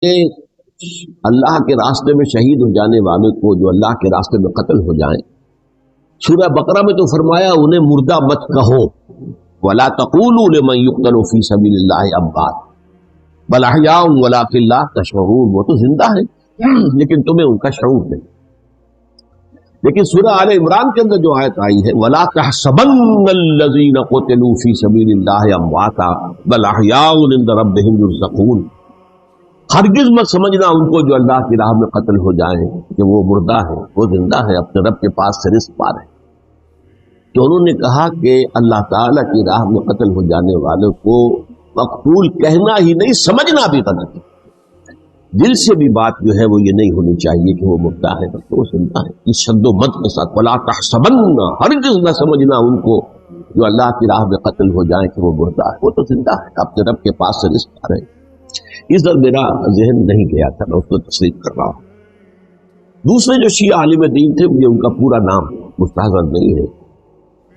کہ اللہ کے راستے میں شہید ہو جانے والے کو جو اللہ کے راستے میں قتل ہو جائیں، سورہ بقرہ میں تو فرمایا انہیں مردہ مت کہو، وَلَا تَقُولُوا لِمَن يُقْتَلُ فِي سَبِيلِ اللَّهِ أَمْوَاتٌ بَلْ أَحْيَاءٌ وَلَٰكِن لَّا تَشْعُرُونَ، وہ تو زندہ ہے لیکن تمہیں ان کا شعور نہیں۔ لیکن سورہ آل عمران کے اندر جو آیت آئی ہے وَلَا تَحْسَبَنَّ الَّذِينَ قُتِلُوا فِي سَبِيلِ اللَّهِ أَمْوَاتًا بَلْ أَحْيَاءٌ عِندَ رَبِّهِمْ يُرْزَقُونَ، ہرگز مت سمجھنا ان کو جو اللہ کی راہ میں قتل ہو جائیں کہ وہ مردہ ہے، وہ زندہ ہے، اپنے رب کے پاس سے رزق پا رہے ہیں۔ تو انہوں نے کہا کہ اللہ تعالیٰ کی راہ میں قتل ہو جانے والوں کو مقتول کہنا ہی نہیں، سمجھنا بھی غلط ہے۔ دل سے بھی بات جو ہے وہ یہ نہیں ہونی چاہیے کہ وہ مردہ ہے بلکہ وہ زندہ ہے، اس شد و مت کے ساتھ وَلَا تَحْسَبَنَّ، ہرگز نہ سمجھنا ان کو جو اللہ کی راہ میں قتل ہو جائیں کہ وہ مردہ ہے، وہ تو زندہ ہے، اپنے رب کے پاس سے رزق پا رہے ہیں۔ اس در میرا ذہن نہیں گیا تھا، میں اس کو تسلیم کر رہا ہوں۔ دوسرے جو شیعہ عالم دین تھے، مجھے ان کا پورا نام مستحضر نہیں ہے،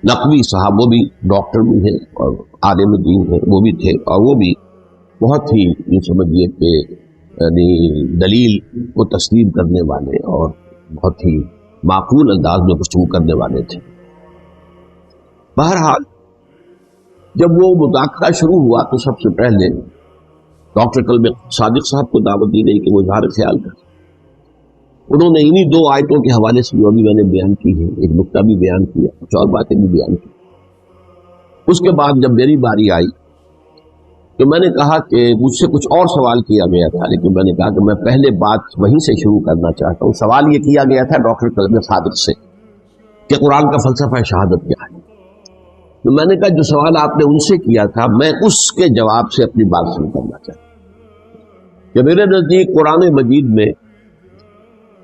نقوی صاحب، وہ بھی ڈاکٹر بھی ہیں اور عالم دین ہیں، وہ بھی تھے، اور وہ بھی بہت ہی یہ سمجھیے کہ یعنی دلیل کو تسلیم کرنے والے اور بہت ہی معقول انداز میں گفتگو کرنے والے تھے۔ بہرحال جب وہ مذاکرہ شروع ہوا تو سب سے پہلے ڈاکٹر کلب صادق صاحب کو دعوت دی گئی کہ وہ اظہار خیال کریں۔ انہوں نے انہی دو آیتوں کے حوالے سے جو ابھی میں نے بیان کی ہے، ایک نقطہ بھی بیان کیا، کچھ اور باتیں بھی بیان کی۔ اس کے بعد جب میری باری آئی تو میں نے کہا کہ مجھ سے کچھ اور سوال کیا گیا تھا، لیکن میں نے کہا کہ میں پہلے بات وہیں سے شروع کرنا چاہتا ہوں۔ سوال یہ کیا گیا تھا ڈاکٹر کلب صادق سے کہ قرآن کا فلسفہ شہادت کیا ہے۔ تو میں نے کہا جو سوال آپ نے ان سے کیا تھا میں اس کے جواب سے اپنی بات شروع کرنا چاہتا ہوں کہ میرے نزدیک قرآن مجید میں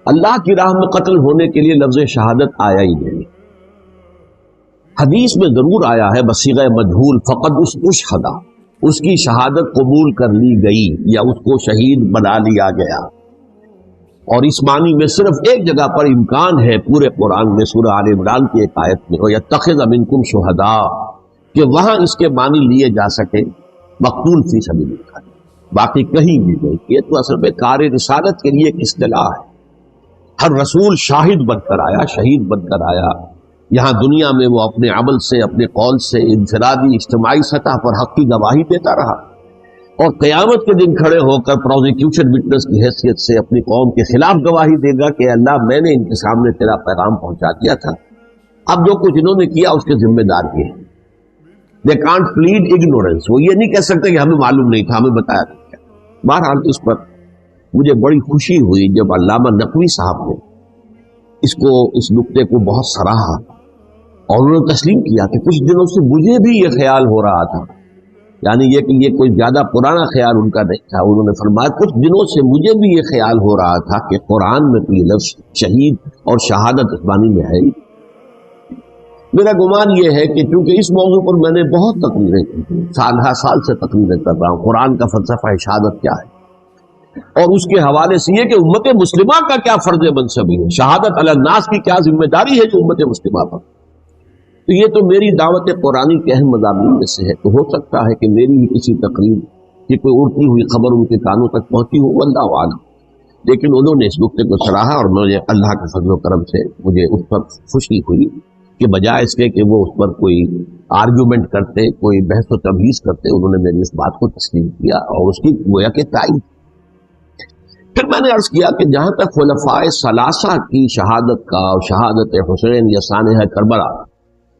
اللہ کی راہ میں قتل ہونے کے لیے لفظ شہادت آیا ہی نہیں۔ حدیث میں ضرور آیا ہے بصیغہ مجہول، فقد استشہدا، اس کی شہادت قبول کر لی گئی یا اس کو شہید بنا لیا گیا، اور اس معنی میں صرف ایک جگہ پر امکان ہے پورے قرآن میں، سورہ آل عمران کی ایک آیت میں وَيَتَّخِذَ مِنْكُمْ شُهَدَاءَ، کہ وہاں اس کے معنی لیے جا سکے مقتول فی سبیل اللہ، باقی کہیں بھی نہیں۔ یہ تو اصل میں کار رسالت کے لیے ایک اصطلاح ہے۔ ہر رسول شاہد بن کر آیا، شہید بن کر آیا، یہاں دنیا میں وہ اپنے عمل سے، اپنے قول سے انفرادی اجتماعی سطح پر حق کی گواہی دیتا رہا، اور قیامت کے دن کھڑے ہو کر پروزیکیوشن وٹنس کی حیثیت سے اپنی قوم کے خلاف گواہی دے گا کہ اللہ میں نے ان کے سامنے تیرا پیغام پہنچا دیا تھا، اب جو کچھ انہوں نے کیا اس کے ذمہ دار یہ ہیں۔ They can't plead ignorance، وہ یہ نہیں کہہ سکتے کہ ہمیں معلوم نہیں تھا، ہمیں بتایا تھا۔ بہرحال اس پر مجھے بڑی خوشی ہوئی جب علامہ نقوی صاحب نے اس نقطے کو بہت سراہا اور انہوں نے تسلیم کیا کہ کچھ دنوں سے مجھے بھی یہ خیال ہو رہا تھا، یعنی یہ کہ یہ کوئی زیادہ پرانا خیال ان کا نہیں تھا۔ انہوں نے فرمایا کچھ دنوں سے مجھے بھی یہ خیال ہو رہا تھا کہ قرآن میں تو یہ لفظ شہید اور شہادت اسمانی میں ہے۔ میرا گمان یہ ہے کہ چونکہ اس موضوع پر میں نے بہت تقریریں کی، سال ہر سال سے تقریریں کر رہا ہوں، قرآن کا فلسفہ شہادت کیا ہے، اور اس کے حوالے سے یہ کہ امت مسلمہ کا کیا فرض منصبی ہے، شہادت علی الناس کی کیا ذمہ داری ہے جو امت مسلمہ پر۔ تو یہ تو میری دعوت قرآنی کے اہم مضامین میں سے ہے، تو ہو سکتا ہے کہ میری ہی کسی تقریر کی کوئی اڑتی ہوئی خبر ان کے کانوں تک پہنچی ہو، واللہ اعلم، لیکن انہوں نے اس نقطے کو سراہا، اور مجھے اللہ کے فضل و کرم سے مجھے اس پر خوشی ہوئی کہ بجائے اس کے کہ وہ اس پر کوئی آرگیومنٹ کرتے، کوئی بحث و تبحیث کرتے، انہوں نے میری اس بات کو تسلیم کیا اور اس کی گویا کہ تائید۔ پھر میں نے عرض کیا کہ جہاں تک خلفاء ثلاثہ کی شہادت کا اور شہادت حسین یا سانحہ کربلا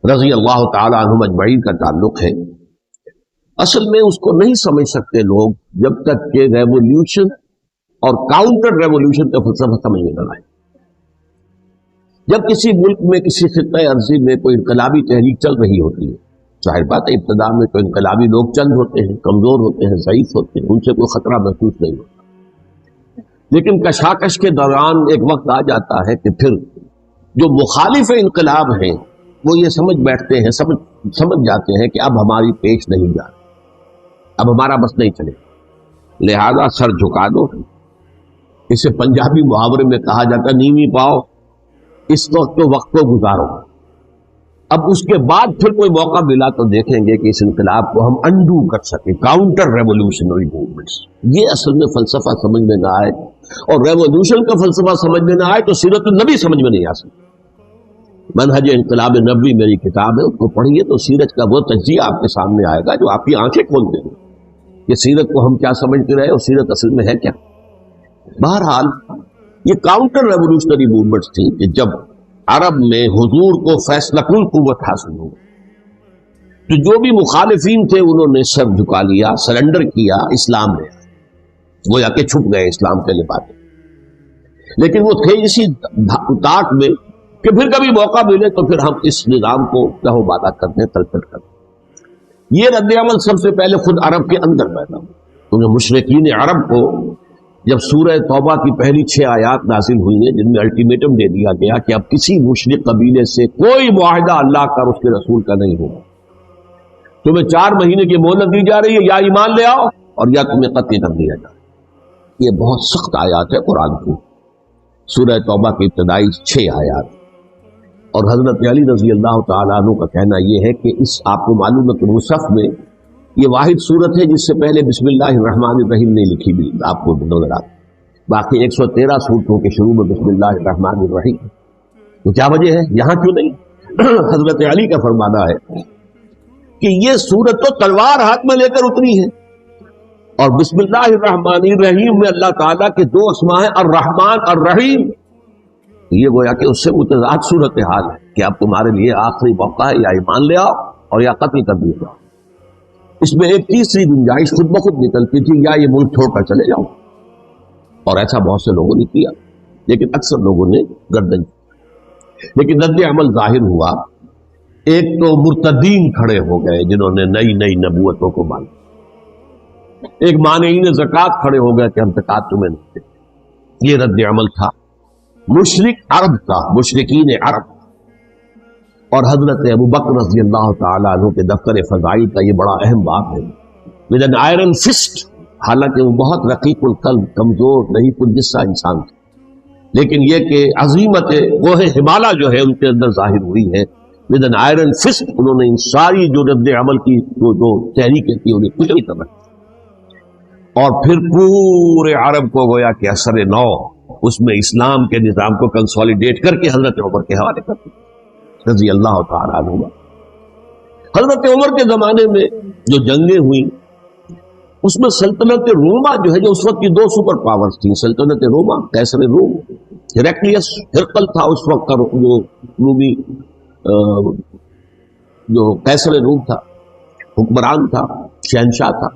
رضی اللہ تعالی عنہم اجمعین کا تعلق ہے، اصل میں اس کو نہیں سمجھ سکتے لوگ جب تک کہ ریولیوشن اور کاؤنٹر ریولیوشن کا فلسفہ سمجھ میں نہ آئے۔ جب کسی ملک میں کسی خطہ ارضی میں کوئی انقلابی تحریک چل رہی ہوتی ہے، ظاہر بات ہے ابتدا میں تو انقلابی لوگ چند ہوتے ہیں، کمزور ہوتے ہیں، ضعیف ہوتے ہیں، ان سے کوئی خطرہ محسوس نہیں ہوتا، لیکن کشاکش کے دوران ایک وقت آ جاتا ہے کہ پھر جو مخالف انقلاب ہیں وہ یہ سمجھ بیٹھتے ہیں، سمجھ جاتے ہیں کہ اب ہماری پیش نہیں جا رہی، اب ہمارا بس نہیں چلے، لہذا سر جھکا دو۔ اسے پنجابی محاورے میں کہا جاتا ہے نیوی پاؤ، اس وقت کو گزارو، اب اس کے بعد پھر کوئی موقع ملا تو دیکھیں گے کہ اس انقلاب کو ہم انڈو کر سکیں، کاؤنٹر ریولوشنری موومنٹس۔ یہ اصل میں فلسفہ سمجھ میں نہ آئے اور ریولوشن کا فلسفہ سمجھ میں نہ آئے تو سیرت النبی سمجھ میں نہیں آ سکتی۔ منہج انقلاب نبوی میری کتاب ہے، اس کو پڑھیے تو سیرت کا وہ تجزیہ آپ کے سامنے آئے گا جو آپ کی آنکھیں کھول دیں گے کہ سیرت کو ہم کیا سمجھتے رہے اور سیرت اصل میں ہے کیا۔ بہرحال یہ کاؤنٹر ریولوشنری موومنٹس تھی کہ جب عرب میں حضور کو فیصلہ کن قوت حاصل ہو تو جو بھی مخالفین تھے انہوں نے سر جھکا لیا، سرنڈر کیا اسلام میں، گویا کہ چھپ گئے اسلام کے لباس۔ لیکن وہ تھے اسی طاق میں کہ پھر کبھی موقع ملے تو پھر ہم اس نظام کو تہو بادہ کرتے تلپٹ کرتے۔ یہ رد عمل سب سے پہلے خود عرب کے اندر پیدا ہوا، کیونکہ مشرکین عرب کو جب سورہ توبہ کی پہلی 6 آیات نازل ہوئی ہیں جن میں الٹیمیٹم دے دیا گیا کہ اب کسی مشرک قبیلے سے کوئی معاہدہ اللہ کا اور اس کے رسول کا نہیں ہوگا، تمہیں 4 مہینے کی مہلت دی جا رہی ہے، یا ایمان لے آؤ اور یا تمہیں قتل کر دیا جائے۔ یہ بہت سخت آیات ہے قرآن کی، سورہ توبہ کی ابتدائی 6 آیات۔ اور حضرت علی رضی اللہ تعالیٰ عنہ کا کہنا یہ ہے کہ اس آپ کو معلوم ہے کہ مصحف میں یہ واحد صورت ہے جس سے پہلے بسم اللہ الرحمن الرحیم نہیں لکھی بھی، آپ کو نظر آتی، باقی 113 صورتوں کے شروع میں بسم اللہ الرحمن الرحیم۔ تو کیا وجہ ہے یہاں کیوں نہیں؟ حضرت علی کا فرمانا ہے کہ یہ صورت تو تلوار ہاتھ میں لے کر اتری ہے، اور بسم اللہ الرحمن الرحیم میں اللہ تعالیٰ کے 2 اسماء ہیں، الرحمن الرحیم۔ یہ گویا کہ اس سے متضاد صورتحال ہے کہ اب تمہارے لیے آخری موقع ہے، یا ایمان لے آؤ اور یا قتل کر دیا جاؤ۔ اس میں ایک تیسری گنجائش خود بخود نکلتی تھی، یا یہ ملک چھوڑ کر چلے جاؤ، اور ایسا بہت سے لوگوں نے کیا، لیکن اکثر لوگوں نے گردن کی۔ لیکن رد عمل ظاہر ہوا، ایک تو مرتدین کھڑے ہو گئے جنہوں نے نئی نئی نبوتوں کو مانا، ایک مانعین زکوٰۃ کھڑے ہو گئے کہ ہم زکوٰۃ تمہیں نہیں دیتے۔ یہ رد عمل تھا مشرک عرب کا، مشرکین عرب۔ اور حضرت ابو بکر رضی اللہ تعالیٰ عنہ کے دفتر فضائل کا یہ بڑا اہم باب ہے، ود این آئرن فسٹ، حالانکہ وہ بہت رقیق القلب، کمزور نہیں الجثہ انسان تھا، لیکن یہ کہ عظیمت وہ ہمالا جو ہے ان کے اندر ظاہر ہوئی ہے، ود این آئرن فسٹ انہوں نے ان ساری جو رد عمل کی جو تحریکیں تھی انہیں کچھ طرح، اور پھر پورے عرب کو گویا کہ اثر نو اس میں اسلام کے نظام کو کنسولیڈیٹ کر کے حضرت عمر کے حوالے کر دیا رضی اللہ تعالیٰ عنہ۔ حضرت عمر کے زمانے میں جو جنگیں ہوئیں اس میں سلطنت روما جو ہے، جو اس وقت کی 2 سپر پاورز تھیں، سلطنت روما، قیصر روم، ہیراکلیس، ہرقل تھا اس وقت کا جو رومی جو قیصر روم تھا، حکمران تھا، شہنشاہ تھا،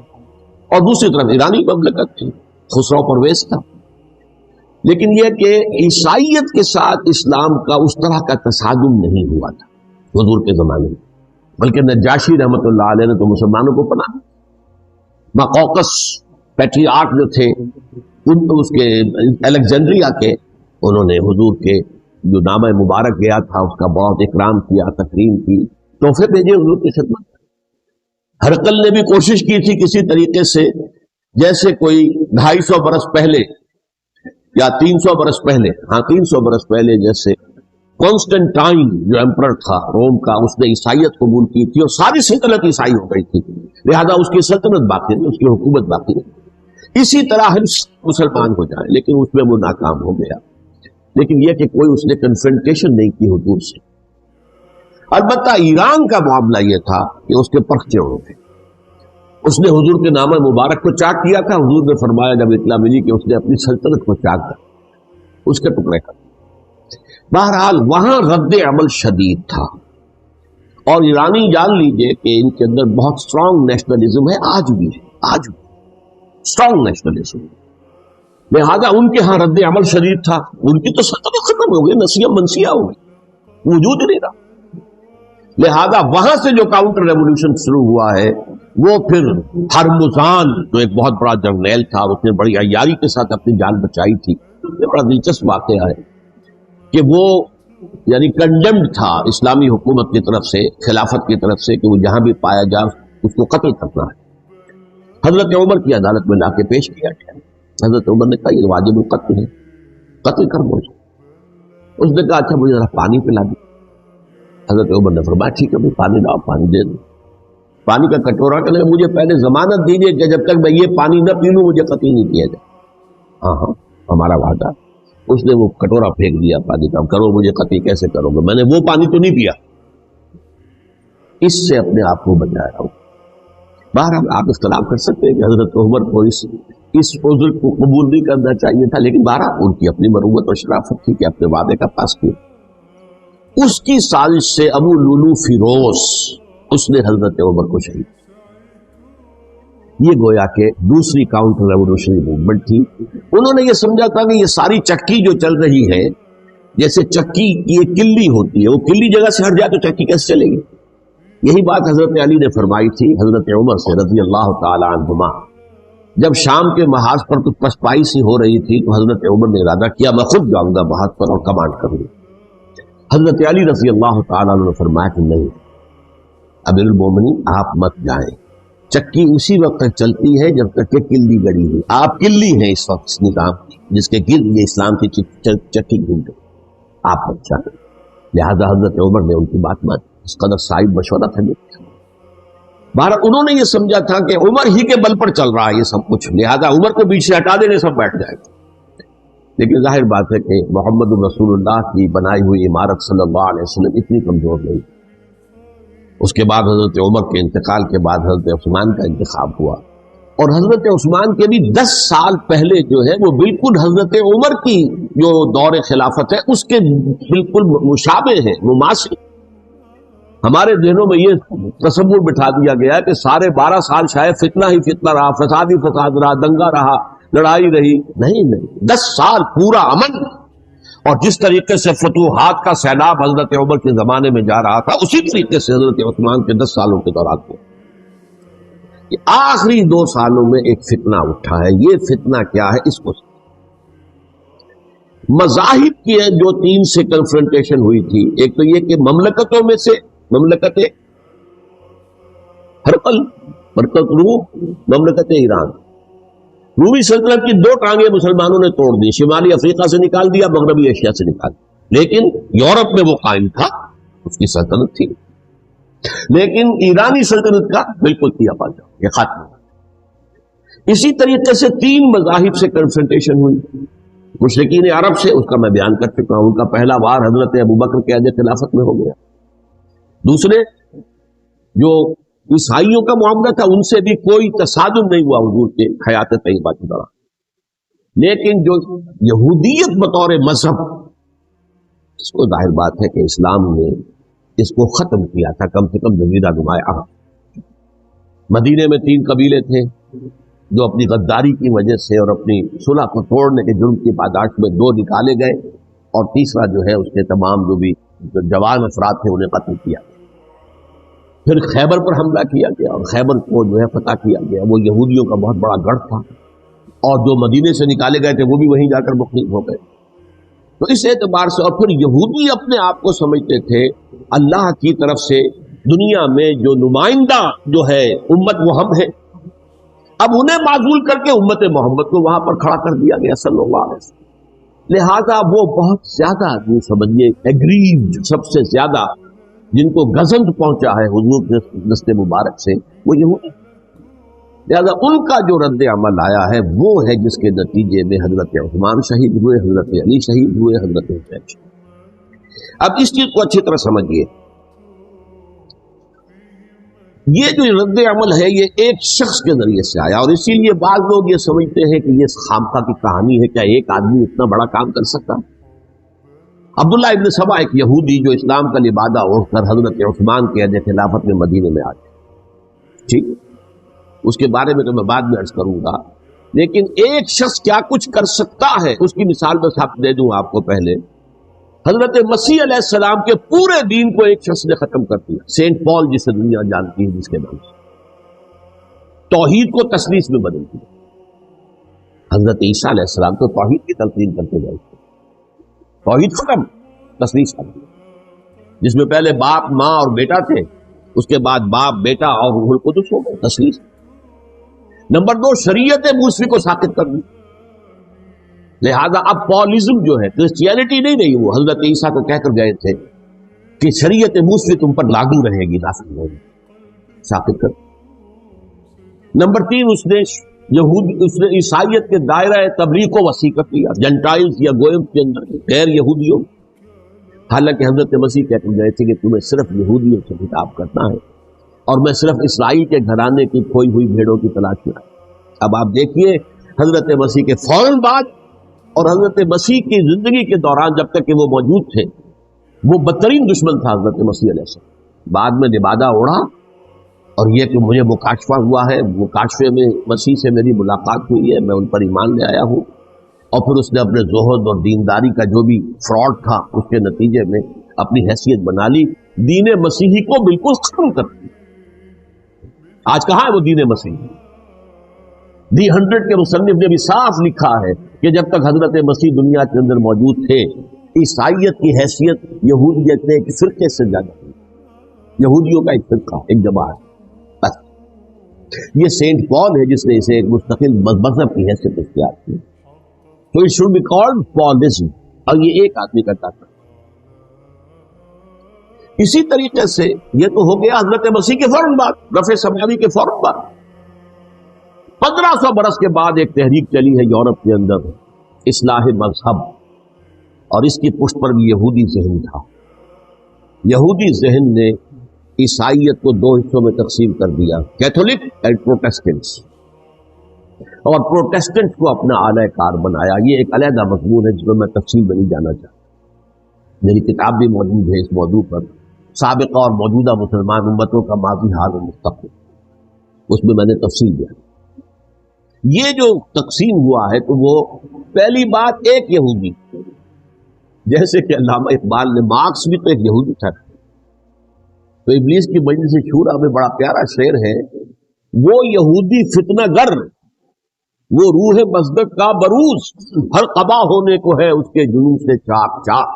اور دوسری طرف ایرانی مملکت تھی، خسرو پرویز تھا۔ لیکن یہ کہ عیسائیت کے ساتھ اسلام کا اس طرح کا تصادم نہیں ہوا تھا حضور کے زمانے میں، بلکہ نجاشی رحمۃ اللہ علیہ نے تو مسلمانوں کو پناہ، مقوقس پیٹریارک جو تھے ان اس کے الیگزینڈریا کے، انہوں نے حضور کے جو نامہ مبارک گیا تھا اس کا بہت اکرام کیا، تکریم کی، تحفے بھیجے حضور کی خدمت۔ ہرقل نے بھی کوشش کی تھی کسی طریقے سے، جیسے کوئی 250 برس پہلے یا 300 برس پہلے، 300 برس پہلے جیسے کانسٹنٹائن جو ایمپرر تھا روم کا، اس نے عیسائیت قبول کی تھی اور ساری سلطنت عیسائی ہو گئی تھی، لہذا اس کی سلطنت باقی نہیں، اس کی حکومت باقی نہیں۔ اسی طرح ہم مسلمان ہو جائیں، لیکن اس میں وہ ناکام ہو گیا۔ لیکن یہ کہ کوئی اس نے کنفرنٹیشن نہیں کی حضور سے۔ البتہ ایران کا معاملہ یہ تھا کہ اس کے پرخچے ہو گئے، اس نے حضور کے نامہ مبارک کو چاک کیا تھا، حضور نے فرمایا جب اطلاع ملی کہ اس نے اپنی سلطنت کو چاک کر اس کے ٹکڑے کر۔ بہرحال وہاں رد عمل شدید تھا، اور ایرانی جان لیجئے کہ ان کے اندر بہت اسٹرانگ نیشنلزم ہے، آج بھی ہے، آج بھی اسٹرانگ نیشنلزم، لہذا ان کے ہاں رد عمل شدید تھا۔ ان کی تو سلطنت ختم ہو گئی، نسیہ منسیہ ہو گئی، وجود ہی نہیں رہا۔ لہذا وہاں سے جو کاؤنٹر ریولوشن شروع ہوا ہے وہ پھر ہرمزان جو ایک بہت بڑا جرنیل تھا، اس نے بڑی عیاری کے ساتھ اپنی جان بچائی تھی۔ یہ بڑا دلچسپ واقعہ ہے کہ وہ یعنی کنڈیمڈ تھا اسلامی حکومت کی طرف سے، خلافت کی طرف سے، کہ وہ جہاں بھی پایا جائے اس کو قتل کرنا ہے۔ حضرت عمر کی عدالت میں لا کے پیش کیا گیا، حضرت عمر نے کہا یہ واجب القتل ہے، قتل کر دو۔ اس نے کہا اچھا مجھے ذرا پانی پلا دی، حضرت عمر نے فرمایا ٹھیک ہے بھائی پانی لاؤ، پانی دے دو. پانی کا کٹورا کرنے مجھے پہلے ضمانت دیجیے کہ جب تک میں یہ پانی نہ پی لوں مجھے قطعی نہیں کیا جائے. ہاں ہاں ہمارا وعدہ. اس نے وہ کٹورا پھینک دیا پانی کا. کرو مجھے قطعی کیسے کرو گے، میں نے وہ پانی تو نہیں پیا. اس سے اپنے آپ کو بچایا ہوں. بہرحال آپ اختلاف کر سکتے ہیں کہ حضرت عمر کو اس عذر کو قبول نہیں کرنا چاہیے تھا، لیکن بہرحال ان کی اپنی مروت اور شرافت تھی کہ اپنے وعدے کا پاس کیا. اس کی سازش سے ابو لولو فیروز اس نے حضرت عمر کو شہید. یہ گویا کہ دوسری کاؤنٹر ریولیوشنری موومنٹ تھی. انہوں نے یہ سمجھا تھا کہ یہ ساری چکی جو چل رہی ہے، جیسے چکی کی ایک کلی ہوتی ہے، وہ کلی جگہ سے ہٹ جائے تو چکی کیسے چلے گی. یہی بات حضرت علی نے فرمائی تھی حضرت عمر سے رضی اللہ تعالی عنہما. جب شام کے محاذ پر کچھ پسپائی سی ہو رہی تھی تو حضرت عمر نے ارادہ کیا میں خود جاؤں گا محاذ پر اور کمانڈ کروں گا. حضرت علی رضی اللہ تعالی عنہ نے فرمایا کہ نہیں امیر المومنین آپ مت جائیں. چکی اسی وقت تک چلتی ہے جب تک کہ کلی گڑی ہوئی. آپ کلی ہیں اس وقت اس نظام کی جس کے گرد یہ اسلام کی چکی گھوم گئی. آپ مت جائیں. لہذا حضرت عمر نے ان کی بات مانی. اس قدر صاحب مشورہ تھا. بہرحال انہوں نے یہ سمجھا تھا کہ عمر ہی کے بل پر چل رہا ہے یہ سب کچھ، لہذا عمر کو بیچ سے ہٹا دینے سب بیٹھ جائے. لیکن ظاہر بات ہے کہ محمد رسول اللہ کی بنائی ہوئی عمارت صلی اللہ علیہ وسلم اتنی کمزور نہیں. اس کے بعد حضرت عمر کے انتقال کے بعد حضرت عثمان کا انتخاب ہوا، اور حضرت عثمان کے بھی 10 سال پہلے جو ہے وہ بالکل حضرت عمر کی جو دور خلافت ہے اس کے بالکل مشابہ ہے، مماثل. ہمارے ذہنوں میں یہ تصور بٹھا دیا گیا کہ سارے 12 سال شاید فتنہ ہی فتنہ رہا، فساد ہی فساد رہا، دنگا رہا، لڑائی رہی. نہیں 10 سال پورا امن. اور جس طریقے سے فتوحات کا سیلاب حضرت عمر کے زمانے میں جا رہا تھا اسی طریقے سے حضرت عثمان کے 10 سالوں کے دوران کو آخری 2 سالوں میں ایک فتنہ اٹھا ہے. یہ فتنہ کیا ہے؟ اس کو مذاہب کی جو 3 سے کنفرنٹیشن ہوئی تھی. ایک تو یہ کہ مملکتوں میں سے مملکت ہرقل، مملکت روم، مملکت ایران. رومی سلطنت کی 2 ٹانگیں مسلمانوں نے توڑ دی، شمالی افریقہ سے نکال دیا، مغربی ایشیا سے نکال دیا. لیکن یورپ میں وہ قائم تھا، اس کی سلطنت تھی. لیکن ایرانی سلطنت کا بالکل کیا پا جاؤ یہ ختم. اسی طریقے سے 3 مذاہب سے کنفرنٹیشن ہوئی. مشرکین عرب سے، اس کا میں بیان کر چکا ہوں، ان کا پہلا وار حضرت ابوبکر کے عہد خلافت میں ہو گیا. دوسرے جو عیسائیوں کا معاملہ تھا ان سے بھی کوئی تصادم نہیں ہوا حضور کے حیات طیبہ کے دوران. لیکن جو یہودیت بطور مذہب، اس کو ظاہر بات ہے کہ اسلام نے اس کو ختم کیا تھا کم سے کم جزیرہ نماء عرب. مدینے میں 3 قبیلے تھے جو اپنی غداری کی وجہ سے اور اپنی صلح کو توڑنے کے جرم کی پاداش میں 2 نکالے گئے، اور تیسرا جو ہے اس کے تمام جو بھی جوان افراد تھے انہیں قتل کیا. پھر خیبر پر حملہ کیا گیا اور خیبر کو جو ہے فتح کیا گیا. وہ یہودیوں کا بہت بڑا گڑھ تھا، اور جو مدینے سے نکالے گئے تھے وہ بھی وہیں جا کر مخلص ہو گئے. تو اس اعتبار سے، اور پھر یہودی اپنے آپ کو سمجھتے تھے اللہ کی طرف سے دنیا میں جو نمائندہ جو ہے امت وہ ہم ہیں. اب انہیں معزول کر کے امت محمد کو وہاں پر کھڑا کر دیا گیا صلی اللہ علیہ وسلم. لہذا وہ بہت زیادہ سمجھیے ایگریوڈ، سب سے زیادہ جن کو گزند پہنچا ہے حضور کے دست مبارک سے، وہ یہودی. لہذا ان کا جو رد عمل آیا ہے وہ ہے جس کے نتیجے میں حضرت عثمان شہید ہوئے، حضرت علی شہید ہوئے، حضرت حسین شہید. اب اس چیز کو اچھی طرح سمجھیے. یہ جو رد عمل ہے یہ ایک شخص کے ذریعے سے آیا، اور اسی لیے بعض لوگ یہ سمجھتے ہیں کہ یہ خامخواہ کی کہانی ہے. کیا ایک آدمی اتنا بڑا کام کر سکتا؟ عبداللہ ابن سبا ایک یہودی جو اسلام کا لبادہ اوڑھ کر حضرت عثمان کے عہد خلافت میں مدینے میں آ گیا. ٹھیک، اس کے بارے میں تو میں بعد میں عرض کروں گا. لیکن ایک شخص کیا کچھ کر سکتا ہے اس کی مثال بس آپ دے دوں آپ کو. پہلے حضرت مسیح علیہ السلام کے پورے دین کو ایک شخص نے ختم کر دیا. سینٹ پال جسے دنیا جانتی ہے جس کے نام سے، توحید کو تثلیث میں بدل دیا. حضرت عیسیٰ علیہ السلام تو توحید کی تلقین کرتے گئے، توحید ختم، تثلیث ختم، جس میں پہلے باپ ماں اور بیٹا تھے، اس کے بعد باپ بیٹا اور روح القدس ہو گئے، تثلیث. نمبر 2 شریعت موسوی کو ساقط کر دی. لہذا اب پالزم جو ہے کرسچینٹی نہیں رہی. وہ حضرت عیسیٰ کو کہہ کر گئے تھے کہ شریعت موسوی تم پر لاگو رہے گی، نافذ ہوگی، ثابت کر۔ نمبر 3، اس نے عیسائیت کے دائرہ تبلیغ کو وسیع کر دیا، جنٹائلز یا گوئمز کے اندر غیر یہودیوں، حالانکہ حضرت مسیح کہتے گئے تھے کہ تمہیں صرف یہودیوں سے خطاب کرنا ہے اور میں صرف اسرائیل کے گھرانے کی کھوئی ہوئی بھیڑوں کی تلاش میں۔ اب آپ دیکھیے حضرت مسیح کے فوراً بعد اور حضرت مسیح کی زندگی کے دوران جب تک کہ وہ موجود تھے، وہ بدترین دشمن تھا حضرت مسیح علیہ السلام۔ بعد میں لبادہ اڑا اور یہ کہ مجھے مکاشفہ ہوا ہے، مکاشفے میں مسیح سے میری ملاقات ہوئی ہے، میں ان پر ایمان لے آیا ہوں، اور پھر اس نے اپنے زہد اور دینداری کا جو بھی فراڈ تھا اس کے نتیجے میں اپنی حیثیت بنا لی، دین مسیحی کو بالکل ختم کر دیا۔ آج کہاں ہے وہ دین مسیحی؟ دی 100 کے مصنف نے بھی صاف لکھا ہے کہ جب تک حضرت مسیح دنیا کے اندر موجود تھے، عیسائیت کی حیثیت یہودیت نے ایک فرقے سے زیادہ تھی، یہودیوں کا ایک فرقہ، ایک جماعت۔ بس یہ سینٹ پال ہے جس نے اسے ایک مستقل مذہب کی حیثیت اختیار کی، تو اٹ شوڈ بی کالڈ پالزم، اور یہ ایک آدمی کرتا تھا۔ اسی طریقے سے یہ تو ہو گیا حضرت مسیح کے فوراً بعد، رفع سماوی کے فوراً بعد۔ 1500 برس کے بعد ایک تحریک چلی ہے یورپ کے اندر، اصلاح مذہب، اور اس کی پشت پر بھی یہودی ذہن تھا۔ یہودی ذہن نے عیسائیت کو 2 حصوں میں تقسیم کر دیا، کیتھولک اینڈ پروٹیسٹنٹس، اور پروٹیسٹنٹ کو اپنا اعلی کار بنایا۔ یہ ایک علیحدہ مضمون ہے جس میں تفصیل میں نہیں جانا چاہتا، میری کتاب بھی موجود ہے اس موضوع پر، سابقہ اور موجودہ مسلمان امتوں کا ماضی، حال اور مستقبل، اس میں نے تفصیل دیا۔ یہ جو تقسیم ہوا ہے تو وہ پہلی بات ایک یہودی، جیسے کہ علامہ اقبال نے، مارکس بھی تو ایک یہودی تھا، تو ابلیس کی مجلس شورا میں بڑا پیارا شعر ہے، وہ یہودی فتنہ گر، وہ روح مصدق کا بروز، ہر قبا ہونے کو ہے اس کے جنون سے چاک چاک۔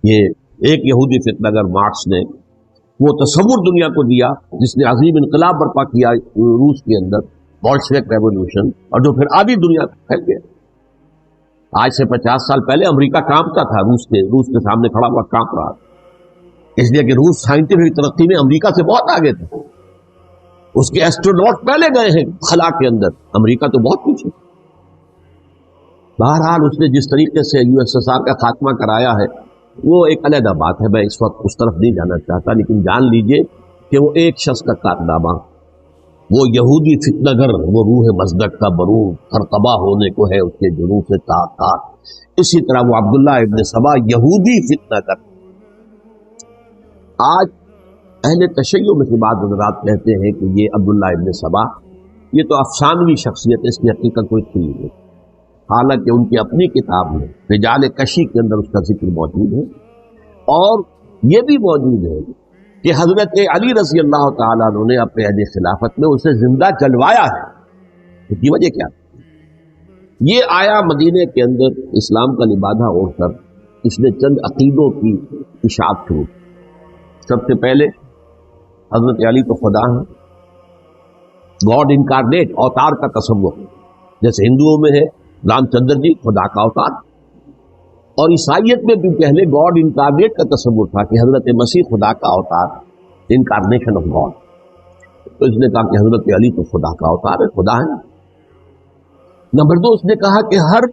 یہ ایک یہودی فتنہ گر مارکس نے وہ تصور دنیا کو دیا جس نے عظیم انقلاب برپا کیا روس کے اندر، بولشوک ریولوشن، اور جو پھر آدھی دنیا میں پھیل گیا۔ آج سے 50 سال پہلے امریکہ کانپتا تھا، روس کے سامنے کھڑا ہوا کانپ رہا تھا، اس لیے کہ روس سائنٹیفک ترقی میں امریکہ سے بہت آگے تھا، اس کے ایسٹروناٹ پہلے گئے ہیں خلا کے اندر، امریکہ تو بہت پیچھے۔ بہرحال اس نے جس طریقے سے USSR کا خاتمہ کرایا ہے وہ ایک علیحدہ بات ہے، میں اس وقت اس طرف نہیں جانا چاہتا، لیکن جان لیجئے کہ وہ ایک شخص کا کارنامہ، وہ یہودی فتنہ گر، وہ روح مصدق کا بروز، ہر قبا ہونے کو ہے اس کے جنون سے تاک تاک۔ اسی طرح وہ عبداللہ ابن سبا یہودی فتنہ گر۔ آج اہل تشیع میں سے بعض حضرات کہتے ہیں کہ یہ عبداللہ ابن سبا یہ تو افسانوی شخصیت ہے، اس کی حقیقت کوئی تھی نہیں، حالانکہ ان کی اپنی کتاب میں رجال کشی کے اندر اس کا ذکر موجود ہے، اور یہ بھی موجود ہے کہ حضرت علی رضی اللہ تعالیٰ عنہ نے اپنے عہد خلافت میں اسے زندہ جلوایا ہے۔ اس کی وجہ کیا؟ یہ آیا مدینے کے اندر اسلام کا لبادہ اوڑھ کر، اس نے چند عقیدوں کی اشاعت شروع کی۔ سب سے پہلے حضرت علی تو خدا ہیں، گاڈ انکارنیٹ، اوتار کا تصور، جیسے ہندوؤں میں ہے رام چندر جی خدا کا اوتار، اور عیسائیت میں بھی پہلے گاڈ انکارنیٹ کا تصور تھا کہ حضرت مسیح خدا کا اوتار، انکارنیشن آف گاڈ۔ تو اس نے کہا کہ حضرت علی تو خدا کا اوتار ہے، خدا ہے۔ نمبر 2، اس نے کہا کہ ہر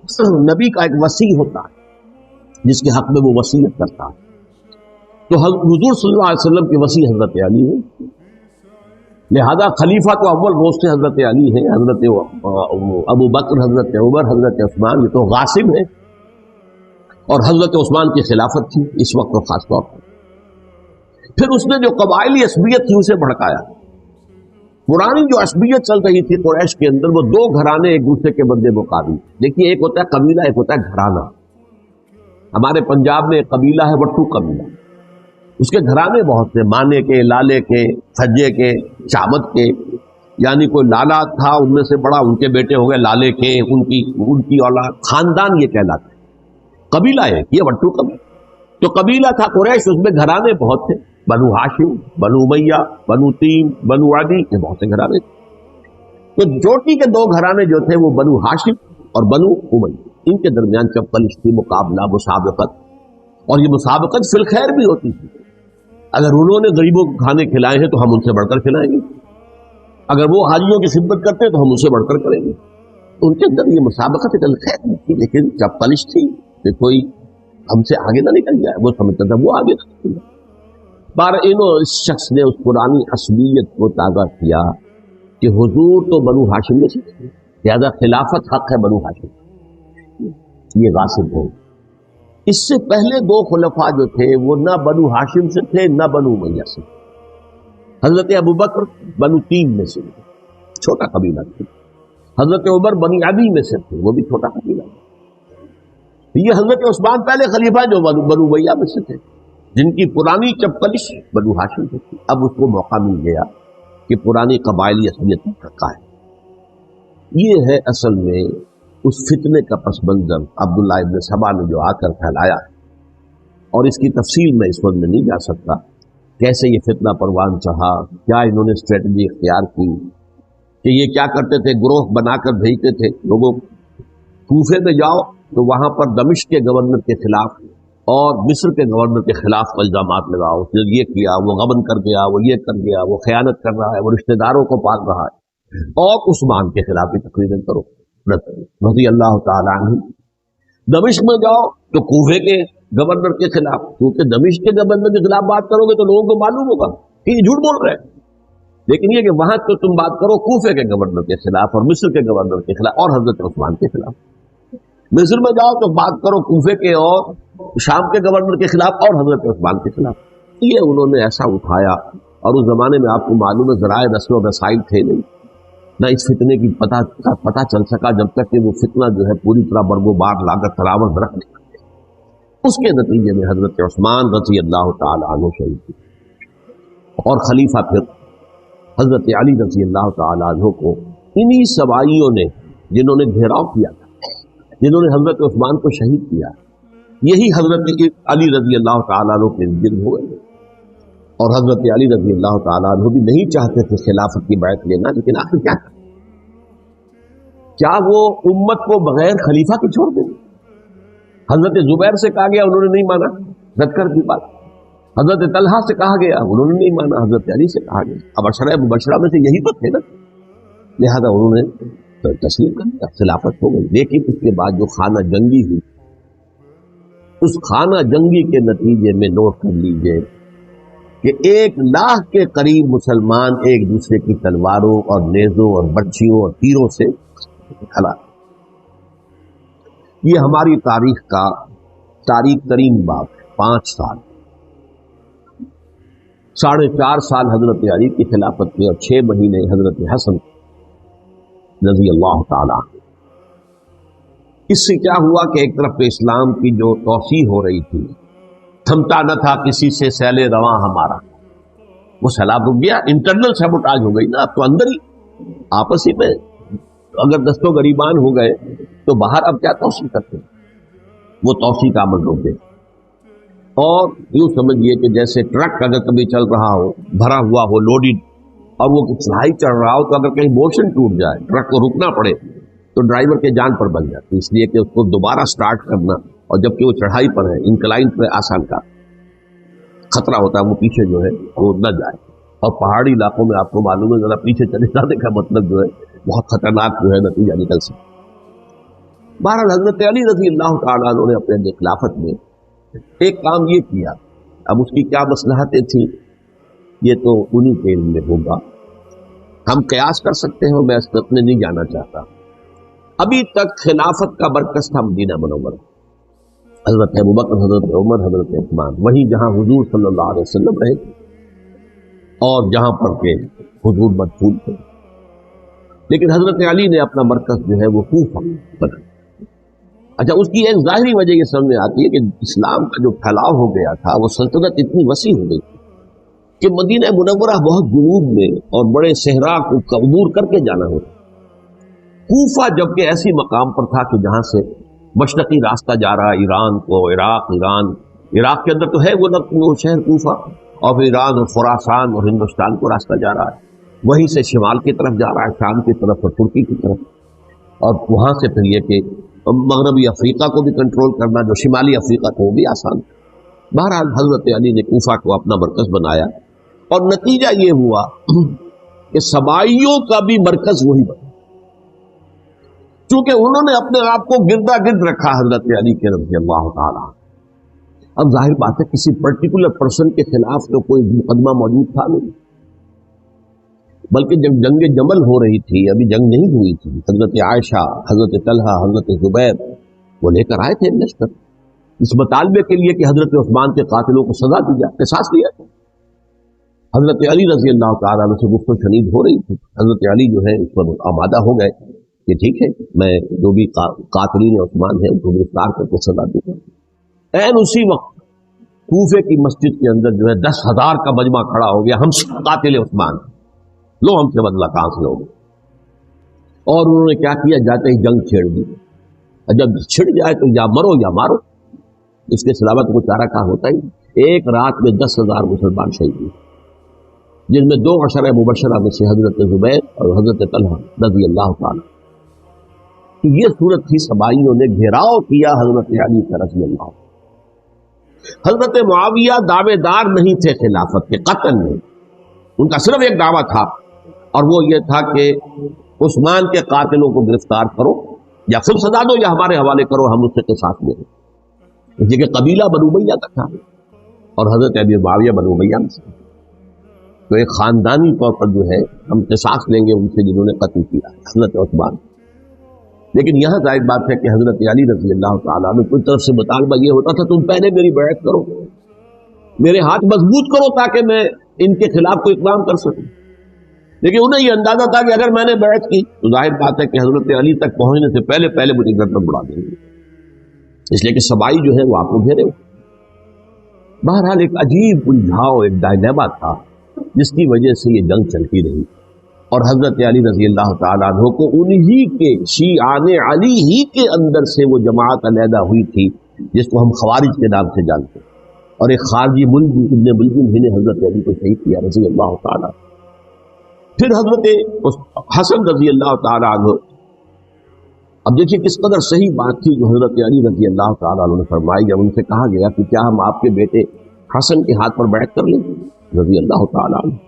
نبی کا ایک وصی ہوتا ہے جس کے حق میں وہ وصیت کرتا ہے، تو حضور صلی اللہ علیہ وسلم کے وصی حضرت علی ہے، لہذا خلیفہ تو اول روز سے حضرت علی ہے، حضرت ابو بکر، حضرت عمر، حضرت عثمان، یہ تو غاصب ہے، اور حضرت عثمان کی خلافت تھی اس وقت اور خاص طور پر۔ پھر اس نے جو قبائلی عصبیت تھی اسے بھڑکایا۔ پرانی جو عصبیت چل رہی تھی قریش کے اندر، وہ 2 گھرانے ایک دوسرے کے بدلے مقابل، دیکھیے ایک ہوتا ہے قبیلہ، ایک ہوتا ہے گھرانہ۔ ہمارے پنجاب میں ایک قبیلہ ہے وٹو قبیلہ، اس کے گھرانے بہت سے، مانے کے، لالے کے، سجے کے، چامت کے، یعنی کوئی لالا تھا ان میں سے بڑا، ان کے بیٹے ہو گئے لالے کے، ان کی اولاد، خاندان یہ کہلاتا ہے۔ قبیلہ ہے یہ وٹو قبیلہ، تو قبیلہ تھا قریش، اس میں گھرانے بہت تھے، بنو ہاشم، بنو امیہ، بنو تیم، بنو عدی، یہ بہت سے گھرانے تھے۔ تو چوٹی کے 2 گھرانے جو تھے وہ بنو ہاشم اور بنو امیہ، ان کے درمیان چپلش تھی، مقابلہ، مسابقت۔ اور یہ مسابقت فی الخیر بھی ہوتی تھی. اگر انہوں نے غریبوں کو کھانے کھلائے ہیں تو ہم ان سے بڑھ کر کھلائیں گے, اگر وہ حاجیوں کی خدمت کرتے ہیں تو ہم ان سے بڑھ کر کریں گے. ان کے اندر یہ مسابقت فی الخیر تھی, لیکن چپلش تھی کہ کوئی ہم سے آگے نہ نکل جائے, وہ سمجھتا تھا وہ آگے نہ نکل جائے. اس شخص نے اس پرانی عصبیت کو تازہ کیا کہ حضور تو بنو ہاشم میں سے تھے, لہذا خلافت حق ہے بنو ہاشم, یہ غاصب ہو. اس سے پہلے دو خلفاء جو تھے وہ نہ بنو ہاشم سے تھے نہ بنو امیہ سے. حضرت ابوبکر بنو تیم میں سے تھے, چھوٹا قبیلہ تھا. حضرت عمر بنی عدی میں سے تھے, وہ بھی چھوٹا قبیلہ تھا. یہ حضرت عثمان پہلے خلیفہ جو بنو امیہ میں سے تھے, جن کی پرانی چپکلش بنو ہاشم سے تھی. اب اس کو موقع مل گیا کہ پرانی قبائلی اصلیت رکھا ہے. یہ ہے اصل میں اس فتنے کا پس منظر عبداللہ ابن سبا نے جو آ کر پھیلایا ہے, اور اس کی تفصیل میں اس وقت میں نہیں جا سکتا. کیسے یہ فتنہ پروان چڑھا, کیا انہوں نے اسٹریٹجی اختیار کی, کہ یہ کیا کرتے تھے, گروہ بنا کر بھیجتے تھے لوگوں کو, کوفے میں جاؤ تو وہاں پر دمشق کے گورنر کے خلاف اور مصر کے گورنر کے خلاف الزامات لگاؤ, یہ کیا, وہ غبن کر گیا, وہ یہ کر گیا, وہ خیانت کر رہا ہے, وہ رشتہ داروں کو پال رہا ہے. اور عثمان کے خلاف بھی تقریریں کرو رضی اللہ تعالیٰ عنہ. دمشق میں جاؤ تو کوفے کے گورنر کے خلاف, کیونکہ دمشق کے گورنر کے خلاف بات کرو گے تو لوگوں کو معلوم ہوگا کہ یہ جھوٹ بول رہے ہیں. لیکن یہ کہ وہاں تو تم بات کرو کوفے کے گورنر کے خلاف اور مصر کے گورنر کے خلاف اور حضرت عثمان کے خلاف. مصر میں جاؤ تو بات کرو کوفے کے اور شام کے گورنر کے خلاف اور حضرت عثمان کے خلاف. یہ انہوں نے ایسا اٹھایا, اور اس زمانے میں آپ کو معلوم ہے ذرائع نشر و رسائل تھے نہیں, نہ اس فتنے کی پتہ چل سکا جب تک کہ وہ فتنہ جو ہے پوری طرح برگو بار لا کر تراور درخت نہیں کرتے. اس کے نتیجے میں حضرت عثمان رضی اللہ تعالیٰ عنہ شہید ہوئے, اور خلیفہ پھر حضرت علی رضی اللہ تعالیٰ عنہ کو انہی سوائیوں نے, جنہوں نے گھیراؤ کیا تھا, جنہوں نے حضرت عثمان کو شہید کیا, یہی حضرت علی رضی اللہ تعالیٰ عنہ کے ارد ہوئے. اور حضرت علی رضی اللہ تعالیٰ عنہ بھی نہیں چاہتے تھے خلافت کی بیعت لینا, لیکن آخر کیا وہ امت کو بغیر خلیفہ کے چھوڑ دیں گے؟ حضرت زبیر سے کہا گیا, انہوں نے نہیں مانا, رد کر دی بات. حضرت طلحہ سے کہا گیا, انہوں نے نہیں مانا. حضرت علی سے کہا گیا, اب عشرہ مبشرہ میں سے یہی تو تھے نا, لہذا انہوں نے تسلیم کر دیا, خلافت ہو گئی. لیکن اس کے بعد جو خانہ جنگی ہوئی, اس خانہ جنگی کے نتیجے میں نوٹ کر لیجئے کہ 1,00,000 کے قریب مسلمان ایک دوسرے کی تلواروں اور نیزوں اور برچھیوں اور تیروں سے ہلاک. یہ ہماری تاریخ کا تاریخ ترین باب ہے. 5 سال 4.5 سال حضرت علی کی خلافت میں, اور 6 مہینے حضرت حسن رضی اللہ تعالی. اس سے کیا ہوا کہ ایک طرف اسلام کی جو توسیع ہو رہی تھی, تھمتا نہ تھا کسی سے سیل رواں ہمارا, وہ سیلاب رک گیا. انٹرنل سیبوٹاج ہو گئی نا, اب تو اندر ہی آپس ہی میں اگر دستوں گریبان ہو گئے تو باہر اب کیا توسیع کرتے ہیں, وہ توسیع کا عمل رک گئے. اور یوں سمجھیے کہ جیسے ٹرک اگر کبھی چل رہا ہو, بھرا ہوا ہو, لوڈڈ, اور وہ چڑھائی چڑھ رہا ہو, تو اگر کہیں موشن ٹوٹ جائے, ٹرک کو رکنا پڑے, تو ڈرائیور کے جان پر بن جاتی, اس لیے کہ اس کو دوبارہ سٹارٹ کرنا, اور جبکہ وہ چڑھائی پر ہے, انکلائن پر آسان کا خطرہ ہوتا ہے, وہ پیچھے جو ہے وہ نہ جائے. اور پہاڑی علاقوں میں آپ کو معلوم ہے ذرا پیچھے چلے جانے کا مطلب جو ہے بہت خطرناک جو ہے نتیجہ نکل سکتا. بہرحال حضرت علی رضی اللہ تعالیٰ عنہ نے اپنے خلافت میں ایک کام یہ کیا. اب اس کی کیا مصلحتیں تھیں یہ تو انہی کے علم میں ہوگا, ہم قیاس کر سکتے ہیں, میں اس طرف میں نہیں جانا چاہتا. ابھی تک خلافت کا مرکز تھا مدینہ منورہ, حضرت ابوبکر, حضرت عمر, حضرت عثمان, وہیں جہاں حضور صلی اللہ علیہ وسلم رہے تھے اور جہاں پر کہ حضور مدفون تھے. لیکن حضرت علی نے اپنا مرکز جو ہے وہ کوفہ بنا. اچھا, اس کی ایک ظاہری وجہ یہ سامنے آتی ہے کہ اسلام کا جو پھیلاؤ ہو گیا تھا, وہ سلطنت اتنی وسیع ہو گئی کہ مدینہ منورہ بہت جنوب میں اور بڑے صحرا کو عبور کر کے جانا ہوتا. کوفہ جبکہ ایسی مقام پر تھا کہ جہاں سے مشرقی راستہ جا رہا ہے ایران کو, عراق کے اندر تو ہے وہ شہر کوفہ, اور پھر ایران اور خراسان اور ہندوستان کو راستہ جا رہا ہے, وہیں سے شمال کی طرف جا رہا ہے, شام کی طرف اور ترکی کی طرف, اور وہاں سے پھر یہ کہ مغربی افریقہ کو بھی کنٹرول کرنا, جو شمالی افریقہ کو, وہ بھی آسان. بہرحال حضرت علی نے کوفہ کو اپنا مرکز بنایا اور نتیجہ یہ ہوا کہ سبائیوں کا بھی مرکز وہی بنا، چونکہ انہوں نے اپنے آپ کو گردا گرد رکھا حضرت علی کے رضی اللہ تعالی۔ اب ظاہر بات ہے کسی پرٹیکولر پرسن کے خلاف تو کوئی مقدمہ موجود تھا نہیں، بلکہ جب جنگ جمل ہو رہی تھی، ابھی جنگ نہیں ہوئی تھی، حضرت عائشہ، حضرت طلحہ، حضرت زبیر وہ لے کر آئے تھے لشکر اس مطالبے کے لیے کہ حضرت عثمان کے قاتلوں کو سزا دی جائے، قصاص لیا جائے۔ حضرت علی رضی اللہ تعالیٰ عنہ سے گفت و شنید ہو رہی تھی، حضرت علی جو ہے اس پر آمادہ ہو گئے کہ ٹھیک ہے میں جو بھی قاتلین عثمان ہیں ان کو گرفتار کر کے سزا دوں گا۔ عین اسی وقت کوفے کی مسجد کے اندر جو ہے 10,000 کا مجمع کھڑا ہو گیا، ہم سب قاتل عثمان، لو ہم سے بدلہ کہاں سے لوگ، اور انہوں نے کیا کیا، جاتے ہی جنگ چھیڑ دی۔ جب چھڑ جائے تو یا مرو یا مارو، اس کے علاوہ تو کوئی چارہ کہاں ہوتا ہی۔ ایک رات میں 10,000 مسلمان شہید ہوئے، جن میں 2 عشرہ مبشرہ میں سے حضرت زبیر اور حضرت طلحہ رضی اللہ تعالی۔ تو یہ صورت تھی، سبائیوں نے گھیراؤ کیا حضرت علی کا رضی اللہ۔ حضرت معاویہ دعوے دار نہیں تھے خلافت کے قطعاً نہیں، ان کا صرف ایک دعویٰ تھا اور وہ یہ تھا کہ عثمان کے قاتلوں کو گرفتار کرو یا خود سزا دو یا ہمارے حوالے کرو، ہم اس سے قصاص لیں گے۔ یہ کہ قبیلہ بنو امیہ کا تھا اور حضرت ابی معاویہ بنو امیہ میں سے، تو ایک خاندانی طور پر جو ہے ہم قصاص لیں گے ان سے جنہوں نے قتل کیا حضرت عثمان۔ لیکن یہاں ظاہر بات ہے کہ حضرت علی رضی اللہ تعالیٰ عنہ کی طرف سے مطالبہ یہ ہوتا تھا تم پہلے میری بیعت کرو، میرے ہاتھ مضبوط کرو تاکہ میں ان کے خلاف کوئی اقدام کر سکوں۔ لیکن انہیں یہ اندازہ تھا کہ اگر میں نے بیعت کی تو ظاہر بات ہے کہ حضرت علی تک پہنچنے سے پہلے پہلے مجھے گردن اڑا دیں گے، اس لیے کہ سبائی جو ہے وہ آپ کو گھیرے ہوئے۔ بہرحال ایک عجیب الجھاؤ، ایک ڈائلیما تھا جس کی وجہ سے یہ جنگ چلتی رہی، اور حضرت علی رضی اللہ تعالیٰ عنہ کو انہی کے شیعان علی ہی کے اندر سے وہ جماعت علیحدہ ہوئی تھی جس کو ہم خوارج کے نام سے جانتے ہیں، اور ایک خارجی ملک ابن ملجم ہی نے حضرت علی کو شہید کیا رضی اللہ تعالیٰ۔ پھر حضرت حسن رضی اللہ تعالیٰ عنہ، اب دیکھیے کس قدر صحیح بات تھی جو حضرت علی رضی اللہ تعالیٰ عنہ نے فرمائی جب ان سے کہا گیا کہ کیا ہم آپ کے بیٹے حسن کے ہاتھ پر بیعت کر لیں رضی اللہ تعالیٰ عنہ۔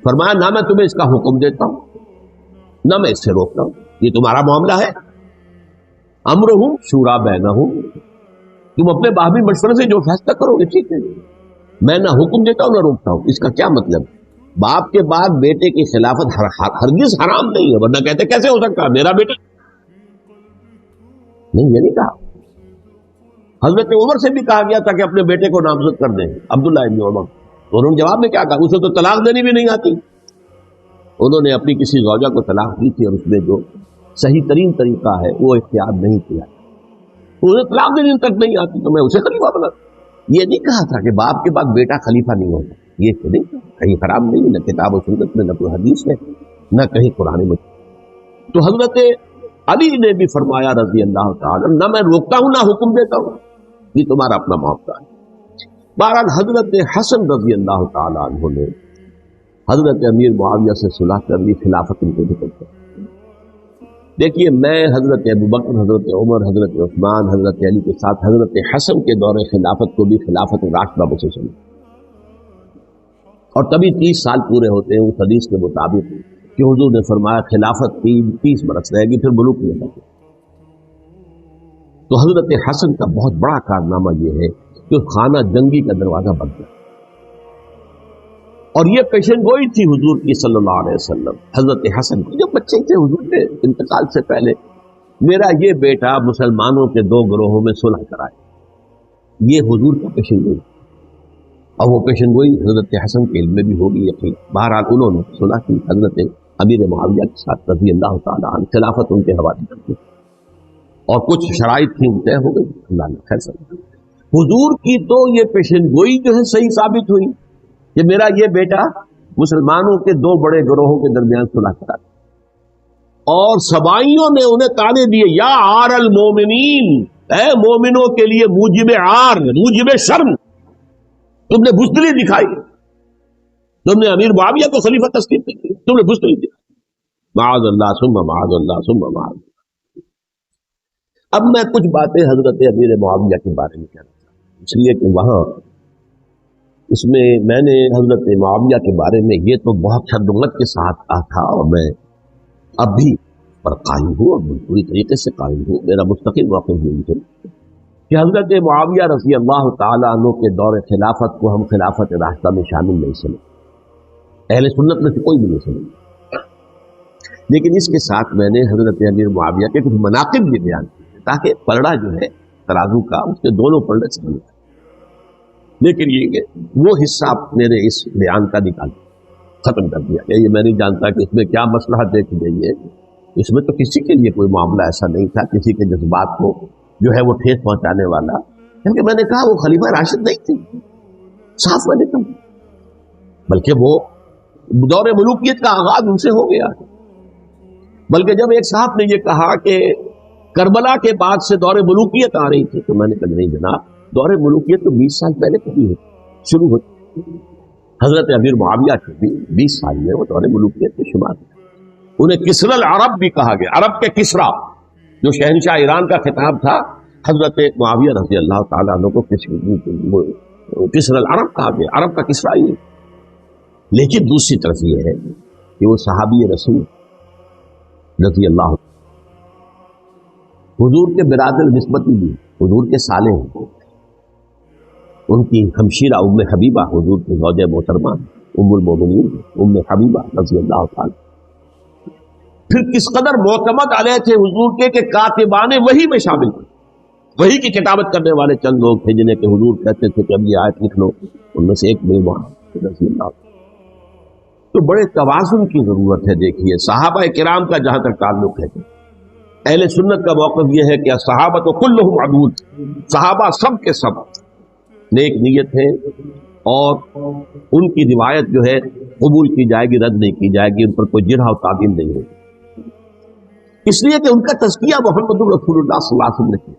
فرمایا نہ میں تمہیں اس کا حکم دیتا ہوں نہ میں اس سے روکتا ہوں، یہ تمہارا معاملہ ہے، امرہم شورا بینہم، تم اپنے باہمی مشورے سے جو فیصلہ کرو گے ٹھیک ہے، میں نہ حکم دیتا ہوں نہ روکتا ہوں۔ اس کا کیا مطلب؟ باپ کے بعد بیٹے کی خلافت ہرگز حرام نہیں ہے، ورنہ کہتے کیسے ہو سکتا میرا بیٹا، نہیں یہ نہیں کہا۔ حضرت عمر سے بھی کہا گیا تھا کہ اپنے بیٹے کو نامزد کر دیں، عبداللہ ابن عمر، تو انہوں نے جواب میں کیا کہا، اسے تو طلاق دینی بھی نہیں آتی۔ انہوں نے اپنی کسی زوجہ کو طلاق دی تھی اور اس میں جو صحیح ترین طریقہ ہے وہ اختیار نہیں کیا، انہیں طلاق دینی تک نہیں آتی تو میں اسے خلیفہ بنا۔ یہ نہیں کہا تھا کہ باپ کے بعد بیٹا خلیفہ نہیں ہوتا، یہ تو نہیں، کہیں حرام نہیں، نہ کتاب و سنت میں، نہ کوئی حدیث ہے، نہ کہیں قرآن میں۔ تو حضرت علی نے بھی فرمایا رضی اللہ تعالیٰ، نہ میں روکتا ہوں نہ حکم دیتا ہوں، یہ تمہارا اپنا معاملہ ہے۔ بہرحال حضرت حسن رضی اللہ تعالیٰ عنہ نے حضرت امیر معاویہ سے صلح کر لی، خلافت ان کو نکل کر۔ دیکھیے میں حضرت ابوبکر، حضرت عمر، حضرت عثمان، حضرت علی کے ساتھ حضرت حسن کے دور خلافت کو بھی خلافت راشدہ سے سنا، اور تبھی 30 سال پورے ہوتے ہیں اس حدیث کے مطابق کہ حضور نے فرمایا خلافت 30 برس رہے گی پھر ملوک میں جائے۔ تو حضرت حسن کا بہت بڑا کارنامہ یہ ہے کہ خانہ جنگی کا دروازہ بند گیا، اور یہ پیشن گوئی تھی حضور کی صلی اللہ علیہ وسلم حضرت حسن کی، جب بچے تھے حضور کے انتقال سے پہلے، میرا یہ بیٹا مسلمانوں کے 2 گروہوں میں صلح کرائے، یہ حضور کا پیشن گوئی، اور وہ پیشن گوئی حضرت حسن کے علم میں بھی ہوگی یقین۔ بہرحال انہوں نے صلح کی حضرت امیر معاویہ کے ساتھ رضی اللہ تعالیٰ عنہ، خلافت ان کے حوالے کر دی، اور کچھ شرائط تھیں طے ہو گئی، اللہ نے خیر سمجھا۔ حضور کی تو یہ پیشن گوئی جو ہے صحیح ثابت ہوئی کہ میرا یہ بیٹا مسلمانوں کے 2 بڑے گروہوں کے درمیان صلح کرا، اور سبائیوں نے انہیں تانے دیے، یا عار المومنین، اے مومنوں کے لیے موجب عار، موجب شرم، تم نے بزدلی دکھائی، تم نے امیر معاویہ کو خلیفہ تسلیم کر دیا، تم نے بزدلی دکھائی، معاذ اللہ ثم معاذ اللہ ثم معاذ اللہ۔ اب میں کچھ باتیں حضرت امیر معاویہ کے بارے میں کہنا چاہتا ہوں۔ اس لیے کہ وہاں اس میں میں نے حضرت معاویہ کے بارے میں یہ تو بہت حدمت کے ساتھ کہا تھا، اور میں اب بھی پر قائم ہوں اور پوری طریقے سے قائم ہوں، میرا مستقل موقف یہی ہے کہ حضرت معاویہ رضی اللہ تعالیٰ عنہ کے دور خلافت کو ہم خلافت راستہ میں شامل نہیں سمجھتے، اہل سنت میں سے کوئی بھی نہیں سمجھتا، لیکن اس کے ساتھ میں نے حضرت امیر معاویہ کے کچھ مناقب بھی بیان کیے تاکہ پلڑا جو ہے ترازو کا اس کے دونوں پلڑے سامنے، لیکن یہ کہ وہ حصہ میرے اس بیان کا نکال ختم کر دیا کہ یہ میں نہیں جانتا کہ اس میں کیا مصلحت دیکھی گئی ہے، اس میں تو کسی کے لیے کوئی معاملہ ایسا نہیں تھا کسی کے جذبات کو جو ہے وہ ٹھیس پہنچانے والا، کیونکہ میں نے کہا وہ خلیفہ راشد نہیں تھے، صاف میں نے کہا، بلکہ وہ دور ملوکیت کا آغاز ان سے ہو گیا، بلکہ جب ایک صاحب نے یہ کہا کہ کربلا کے بعد سے دور ملوکیت آ رہی تھی تو میں نے کہا نہیں جناب، دور ملوکیت تو 20 سال پہلے کبھی شروع ہوئی، حضرت امیر معاویہ کے بھی 20 سال میں وہ دور ملوکیت کے شمار ہیں، انہیں کسر العرب بھی کہا گیا، عرب کے کسرا جو شہنشاہ ایران کا خطاب تھا، حضرت معاویہ رضی اللہ تعالیٰ عنہ کو کسر العرب کہا گیا، عرب کا کسرا ہی۔ لیکن دوسری طرف یہ ہے کہ وہ صحابی رسول رضی اللہ حضور کے برادر نسبتی بھی، حضور کے سالے ہیں، ان کی ہمشیرہ ام حبیبہ حضور کی زوجہ محترمہ ام المومنین ام حبیبہ رضی اللہ تعالی، پھر کس قدر معتمد علیہ تھے حضور کے کہ کاتبان وحی میں شامل تھے، وحی کی کتابت کرنے والے چند لوگ تھے جنہیں کہ حضور کہتے تھے کہ اب یہ آیت لکھ لو، ان میں سے ایک میرے وہاں رضی اللہ۔ تو بڑے توازن کی ضرورت ہے۔ دیکھیے صحابہ کرام کا جہاں تک تعلق ہے، اہل سنت کا موقف یہ ہے کہ صحابہ تو کلہم عدول، صحابہ سب کے سب نیک نیت ہے، اور ان کی روایت جو ہے قبول کی جائے گی، رد نہیں کی جائے گی، ان پر کوئی جرح و تعدیل نہیں ہوگی، اس لیے کہ ان کا تزکیہ محمد رسول اللہ صلی اللہ علیہ وسلم نے کیا۔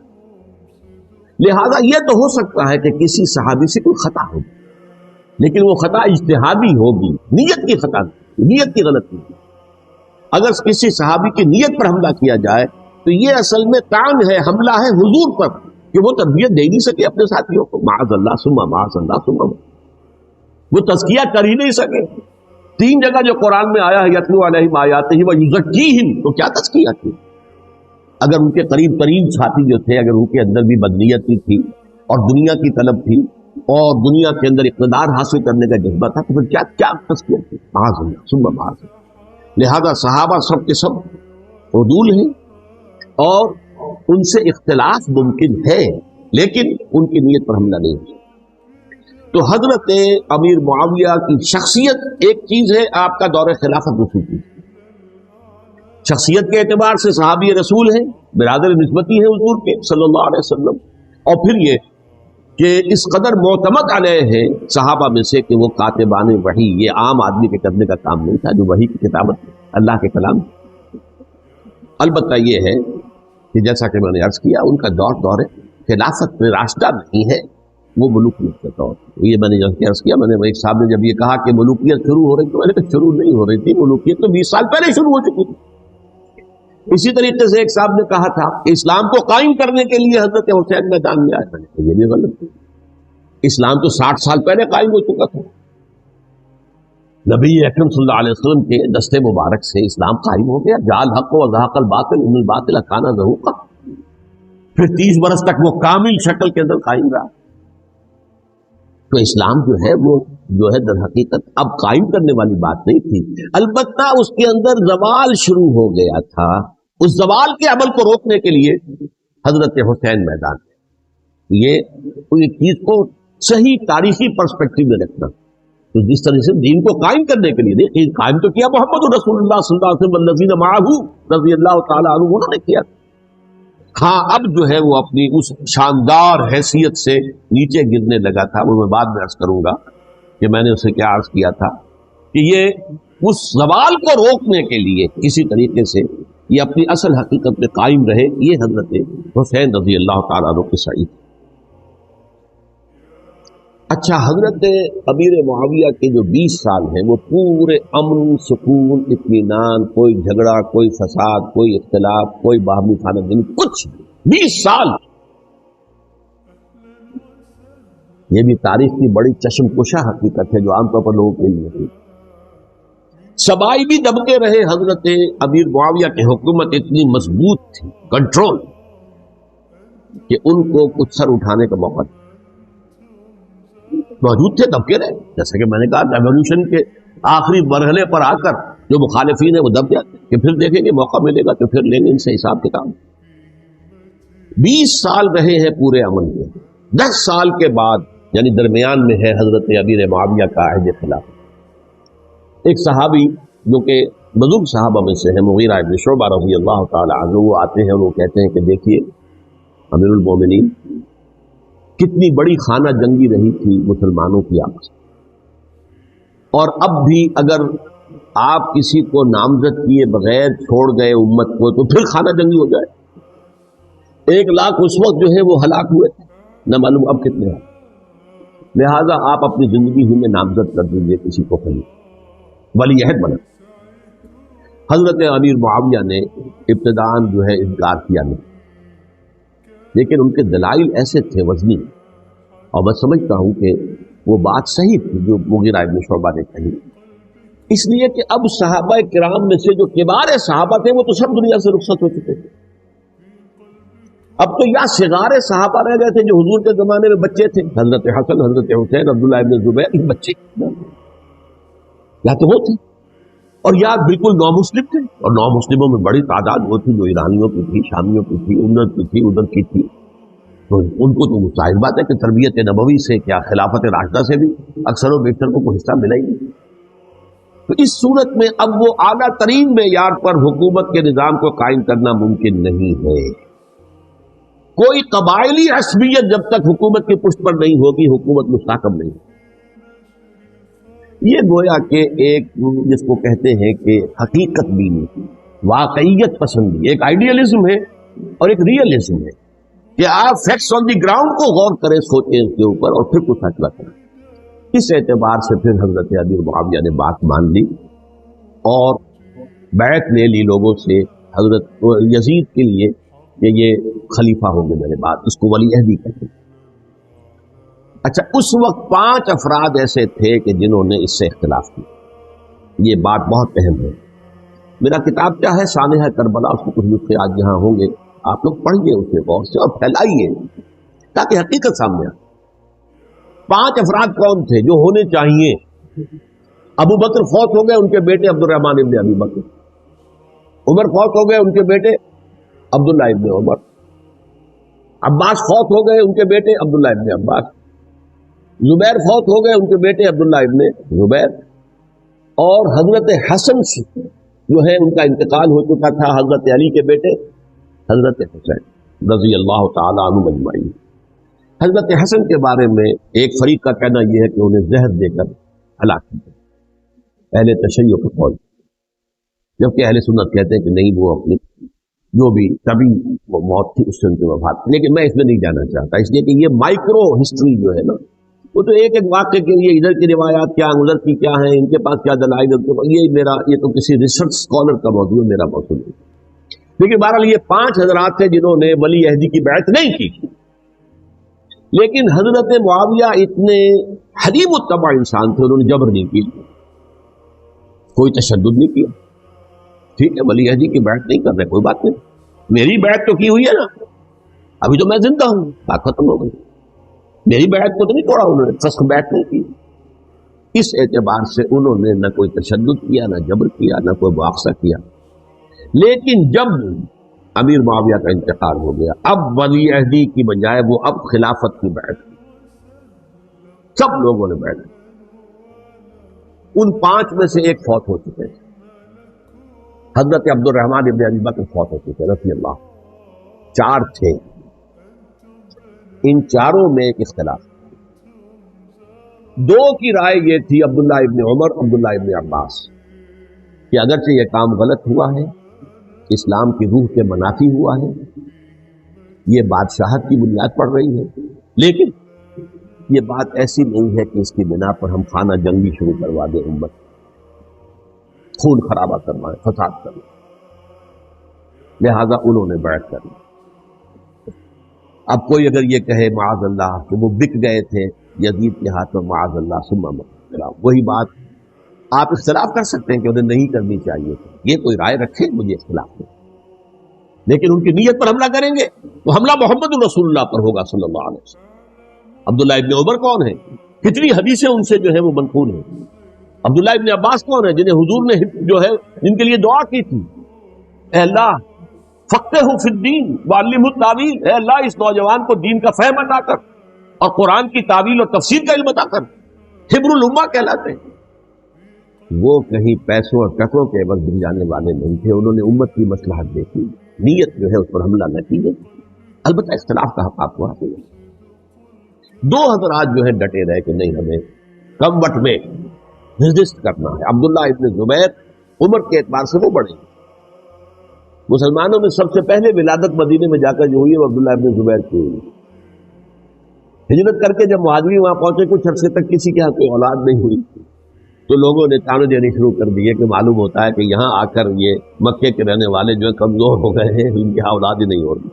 لہذا یہ تو ہو سکتا ہے کہ کسی صحابی سے کوئی خطا ہوگی، لیکن وہ خطا اجتہادی ہوگی، نیت کی خطا نہیں، نیت کی غلطی نہیں۔ اگر کسی صحابی کی نیت پر حملہ کیا جائے تو یہ اصل میں طعن ہے، حملہ ہے حضور پر کہ وہ تربیت دے نہیں سکے اپنے ساتھیوں کو، معاذ اللہ ثم معاذ اللہ ثم، وہ تزکیہ کر ہی نہیں سکے۔ 3 جگہ جو قرآن میں آیا ہے یتلو علیہم آیاتہ ویزکیہم، تو کیا تزکیہ کی؟ اگر ان کے قریب ترین ساتھی جو تھے، اگر ان کے اندر بھی بدنیتی تھی اور دنیا کی طلب تھی اور دنیا کے اندر اقتدار حاصل کرنے کا جذبہ تھا، تو پھر کیا تزکیہ کی؟ معاذ اللہ ثم معاذ اللہ۔ لہذا صحابہ سب کے سب عدول ہیں اور ان سے اختلاف ممکن ہے، لیکن ان کی نیت پر حملہ نہیں ہے۔ تو حضرت امیر معاویہ کی شخصیت ایک چیز ہے، آپ کا دور خلافت دوسری چیز ہے۔ شخصیت کے اعتبار سے صحابی رسول ہیں، برادر نسبتی ہیں حضور کے صلی اللہ علیہ وسلم، اور پھر یہ کہ اس قدر معتمد علیہ ہے صحابہ میں سے کہ وہ کاتبان وحی، یہ عام آدمی کے کرنے کا کام نہیں تھا جو وحی کی کتابت اللہ کے کلام۔ البتہ یہ ہے کہ جیسا کہ میں نے عرض کیا، ان کا دور خلافت میں راستہ نہیں ہے، وہ ملوکیت کا دور۔ یہ میں نے عرض کیا، میں نے ایک صاحب نے جب یہ کہا کہ ملوکیت شروع ہو رہی تو میں نے کہا شروع نہیں ہو رہی تھی، ملوکیت تو 20 سال پہلے شروع ہو چکی تھی۔ اسی طریقے سے ایک صاحب نے کہا تھا کہ اسلام کو قائم کرنے کے لیے حضرت حسین میدان میں آئے، میں نے کہا یہ بھی غلط ہے، اسلام تو 60 سال پہلے قائم ہو چکا تھا، نبی اکرم صلی اللہ علیہ وسلم کے دستے مبارک سے اسلام قائم ہو گیا، جعل حق و زہق الباطل ان الباطل کان زہوقا، پھر 30 برس تک وہ کامل شکل کے اندر قائم رہا۔ تو اسلام جو ہے وہ جو ہے در حقیقت اب قائم کرنے والی بات نہیں تھی، البتہ اس کے اندر زوال شروع ہو گیا تھا، اس زوال کے عمل کو روکنے کے لیے حضرت حسین میدان میں، یہ چیز کو صحیح تاریخی پرسپیکٹو میں رکھنا، تو جس طرح سے دین کو قائم کرنے کے لیے دیکھیے قائم تو کیا محمد رسول اللہ صلی اللہ علیہ وسلم والذین معہ رضی اللہ تعالیٰ عنہ، انہوں نے کیا۔ ہاں اب جو ہے وہ اپنی اس شاندار حیثیت سے نیچے گرنے لگا تھا، وہ میں بعد میں عرض کروں گا کہ میں نے اسے کیا عرض کیا تھا کہ یہ اس زوال کو روکنے کے لیے کسی طریقے سے یہ اپنی اصل حقیقت میں قائم رہے، یہ حضرت حسین رضی اللہ تعالیٰ عنہ کی سعید۔ اچھا، حضرت امیر معاویہ کے جو 20 سال ہیں وہ پورے امن، سکون، اطمینان، کوئی جھگڑا، کوئی فساد، کوئی اختلاف، کوئی باہمی خانہ دن، کچھ 20 سال یہ بھی تاریخ کی بڑی چشم کشا حقیقت ہے جو عام طور پر لوگوں کے لیے ہوئی. سبائی بھی دبکے رہے. حضرت امیر معاویہ کی حکومت اتنی مضبوط تھی, کنٹرول, کہ ان کو کچھ سر اٹھانے کا موقع موجود تھے, دبکے رہے. جیسا کہ میں نے کہا, ریولیوشن کے آخری مرحلے پر آ کر جو مخالفین ہیں وہ دب جاتے کہ پھر دیکھیں گے موقع ملے گا تو پھر لیں گے ان سے حساب کتاب. 20 سال رہے ہیں پورے امن میں. 10 سال کے بعد یعنی درمیان میں ہے حضرت امیر معاویہ کا عہد خلافت. ایک صحابی جو کہ بزرگ صحابہ میں سے ہے, مغیرہ بن شعبہ رضی اللہ تعالی عنہ, وہ آتے ہیں اور وہ کہتے ہیں کہ دیکھیے امیر المومنین, کتنی بڑی خانہ جنگی رہی تھی مسلمانوں کی آپس, اور اب بھی اگر آپ کسی کو نامزد کیے بغیر چھوڑ گئے امت کو تو پھر خانہ جنگی ہو جائے. 1 لاکھ اس وقت جو ہے وہ ہلاک ہوئے تھے, نہ معلوم اب کتنے ہیں. لہذا آپ اپنی زندگی ہی میں نامزد کر دیجیے کسی کو کہیں ولی عہد بنا. حضرت امیر معاویہ نے ابتداءً جو ہے انکار کیا نہیں, لیکن ان کے دلائل ایسے تھے وزنی, اور میں سمجھتا ہوں کہ وہ بات صحیح تھی جو مغیرہ ابن شعبہ نے کہی, اس لیے کہ اب صحابہ کرام میں سے جو کبار صحابہ تھے وہ تو سب دنیا سے رخصت ہو چکے تھے. اب تو یا صغار صحابہ رہ گئے تھے جو حضور کے زمانے میں بچے تھے, حضرت حسن, حضرت حسین, عبداللہ ابن زبیر, یہ بچے یا تو وہ تھے, اور یا بالکل نو مسلم تھے, اور نو مسلموں میں بڑی تعداد وہ تھی جو ایرانیوں کی تھی, شامیوں کی تھی, امت کی تھی, ادھر کی تھی. تو ان کو تو ظاہر بات ہے کہ تربیت نبوی سے کیا خلافت راشدہ سے بھی اکثر و بیشتر کو کوئی حصہ ملا ہی نہیں. تو اس صورت میں اب وہ اعلیٰ ترین معیار پر حکومت کے نظام کو قائم کرنا ممکن نہیں ہے. کوئی قبائلی عصبیت جب تک حکومت کی پشت پر نہیں ہوگی حکومت مستحکم نہیں. یہ گویا کہ ایک جس کو کہتے ہیں کہ حقیقت بینی, واقعیت پسندی, ایک آئیڈیالزم ہے اور ایک ریئلزم ہے کہ آپ فیکٹس آن دی گراؤنڈ کو غور کریں, سوچیں اس کے اوپر اور پھر کچھ فیصلہ کریں. اس اعتبار سے پھر حضرت امیر معاویہ نے بات مان لی اور بیعت لے لی لوگوں سے حضرت یزید کے لیے کہ یہ خلیفہ ہوں گے میرے بعد, اس کو ولی عہدی کہتے ہیں. اچھا, اس وقت 5 افراد ایسے تھے کہ جنہوں نے اس سے اختلاف کیا. یہ بات بہت اہم ہے. میرا کتاب کیا ہے سانحہ کربلا, اس کو کچھ نسخے آج یہاں ہوں گے, آپ لوگ پڑھیے اس میں غور سے اور پھیلائیے تاکہ حقیقت سامنے آئے. 5 افراد کون تھے جو ہونے چاہیے؟ ابو بکر فوت ہو گئے, ان کے بیٹے عبد الرحمن ابن ابی بکر. عمر فوت ہو گئے, ان کے بیٹے عبداللہ ابن عمر. عباس فوت ہو گئے, ان کے بیٹے عبداللہ ابن عباس. زبیر فوت ہو گئے, ان کے بیٹے عبداللہ ابن زبیر. اور حضرت حسن سے جو ہے ان کا انتقال ہو چکا تھا, حضرت علی کے بیٹے حضرت حسین رضی اللہ تعالی عنہ اجمعین. حضرت حسن کے بارے میں ایک فریق کا کہنا یہ ہے کہ انہیں زہر دے کر ہلاک کیا, اہل تشیع کا قول, جبکہ اہل سنت کہتے ہیں کہ نہیں, وہ اپنی جو بھی طبی موت تھی اس سے ان کی وفات. لیکن میں اس میں نہیں جانا چاہتا, اس لیے کہ یہ مائکرو ہسٹری جو ہے نا, وہ تو ایک ایک واقعے کے لیے ادھر کی روایات کیا, ادھر کی کیا ہیں, ان کے پاس کیا دلائل, یہ تو کسی ریسرچ اسکالر کا موضوع ہے, میرا موضوع نہیں. لیکن بہرحال یہ 5 حضرات تھے جنہوں نے ولی عہدی کی بیعت نہیں کی. لیکن حضرت معاویہ اتنے حلیم الطبع انسان تھے, انہوں نے جبر نہیں کی, کوئی تشدد نہیں کیا. ٹھیک ہے, ولی عہدی کی بیعت نہیں کر رہے, کوئی بات نہیں, میری بیعت تو کی ہوئی ہے نا, ابھی تو میں زندہ ہوں, بات ختم ہو گئی. میری بیعت کو تو نہیں توڑا انہوں نے, فسخ بیعت نہیں کی. اس اعتبار سے انہوں نے نہ کوئی تشدد کیا, نہ جبر کیا, نہ کوئی مواخذہ کیا. لیکن جب امیر معاویہ کا انتقال ہو گیا, اب ولی عہدی کی بجائے وہ اب خلافت کی بیعت کی. سب لوگوں نے بیعت کی. ان 5 میں سے ایک فوت ہو چکے تھے, حضرت عبد الرحمن ابن ابی بکر فوت ہو چکے رضی اللہ. 4 تھے, ان 4 میں ایک اختلاف. 2 کی رائے یہ تھی, عبداللہ ابن عمر, عبداللہ ابن عباس, کہ اگرچہ یہ کام غلط ہوا ہے, اسلام کی روح کے منافی ہوا ہے, یہ بادشاہت کی بنیاد پڑ رہی ہے, لیکن یہ بات ایسی نہیں ہے کہ اس کی بنا پر ہم خانہ جنگی شروع کروا دیں, امت خون خرابہ کروائیں, فساد کروائیں. لہذا انہوں نے بیعت کر لی. اب کوئی اگر یہ کہے معاذ اللہ کہ وہ بک گئے تھے یزید کے ہاتھ میں معاذ اللہ ثم اختلاف. وہی بات آپ اختلاف کر سکتے ہیں کہ انہیں نہیں کرنی چاہیے تھی، یہ کوئی رائے رکھے مجھے اختلاف نہیں، لیکن ان کی نیت پر حملہ کریں گے تو حملہ محمد رسول اللہ پر ہوگا صلی اللہ علیہ وسلم. عبداللہ ابن عمر کون ہیں؟ کتنی حدیثیں ان سے جو ہے وہ منقول ہیں. عبداللہ ابن عباس کون ہیں؟ جنہیں حضور نے جو ہے جن کے لیے دعا کی تھی، اے اللہ فقہہ فی الدین وعلمہ التاویل، اے اللہ اس نوجوان کو دین کا فہم عطا کر اور قرآن کی تعویل اور تفسیر کا علم عطا کر. حبر الامہ کہلاتے ہیں. وہ کہیں پیسوں اور ٹکروں کے عوض دل جانے والے نہیں تھے، انہوں نے امت کی مصلحت دیکھی، نیت جو ہے اس پر حملہ نہ کی گئی. البتہ اختلاف کا حق آپ کو حاصل ہے. دو حضرات جو ہے ڈٹے رہے کہ نہیں ہمیں کم وقت میں رجسٹ کرنا ہے. عبداللہ ابن زبیر عمر کے اعتبار سے وہ بڑے، مسلمانوں میں سب سے پہلے ولادت مدینے میں جا کر جو ہوئی ہے وہ عبداللہ ابن زبیر کی ہوئی. ہجرت کر کے جب مہاجری وہاں پہنچے کچھ عرصے تک کسی کے یہاں کوئی اولاد نہیں ہوئی تو لوگوں نے تانے دینے شروع کر دیے کہ معلوم ہوتا ہے کہ یہاں آ کر یہ مکے کے رہنے والے جو ہے کمزور ہو گئے ہیں، ان کے یہاں اولاد ہی نہیں ہو رہی.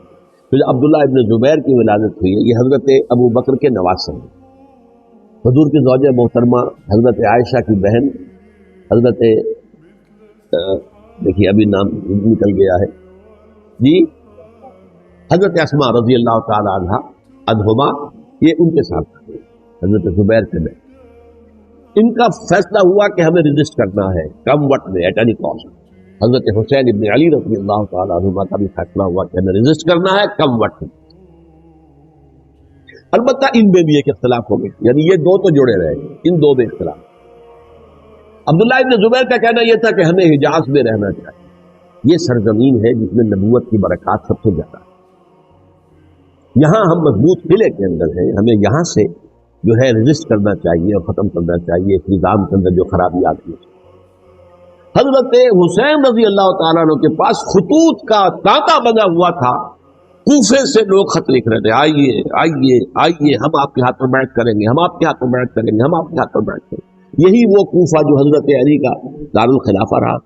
تو جب عبداللہ ابن زبیر کی ولادت ہوئی ہے، یہ حضرت ابو بکر کے نواسے ہیں، حضور کی زوجہ محترمہ حضرت عائشہ کی بہن، حضرت دیکھیے ابھی نام نکل گیا ہے جی، حضرت اسماء رضی اللہ تعالی عنہا عنہما، یہ ان کے ساتھ حضرت زبیر کے بہن. ان کا فیصلہ ہوا کہ ہمیں رجسٹ کرنا ہے کم وقت میں ایٹ اینی کاسٹ. حضرت حسین ابن علی رضی اللہ تعالی عنہما کا بھی فیصلہ ہوا کہ ہمیں رجسٹ کرنا ہے کم وقت میں. البتہ ان میں بھی ایک اختلاف ہو گیا، یعنی یہ دو تو جڑے رہے، ان دو میں اختلاف. عبداللہ ابن زبیر کا کہنا یہ تھا کہ ہمیں حجاز میں رہنا چاہیے، یہ سرزمین ہے جس میں نبوت کی برکات سب سے زیادہ ہے، یہاں ہم مضبوط قلعے کے اندر ہیں، ہمیں یہاں سے جو ہے رجسٹ کرنا چاہیے اور ختم کرنا چاہیے اس نظام کے اندر جو خرابی آتی ہے. حضرت حسین رضی اللہ تعالیٰ عنہ کے پاس خطوط کا تانتا بنا ہوا تھا، کوفے سے لوگ خط لکھ رہے تھے، آئیے آئیے آئیے ہم آپ کے ہاتھ پر بیعت کریں گے، ہم آپ کے ہاتھ پر بیعت کریں گے، ہم آپ کے ہاتھ پر بیعت کریں گے. یہی وہ کوفہ جو حضرت علی کا دارالخلافہ رہا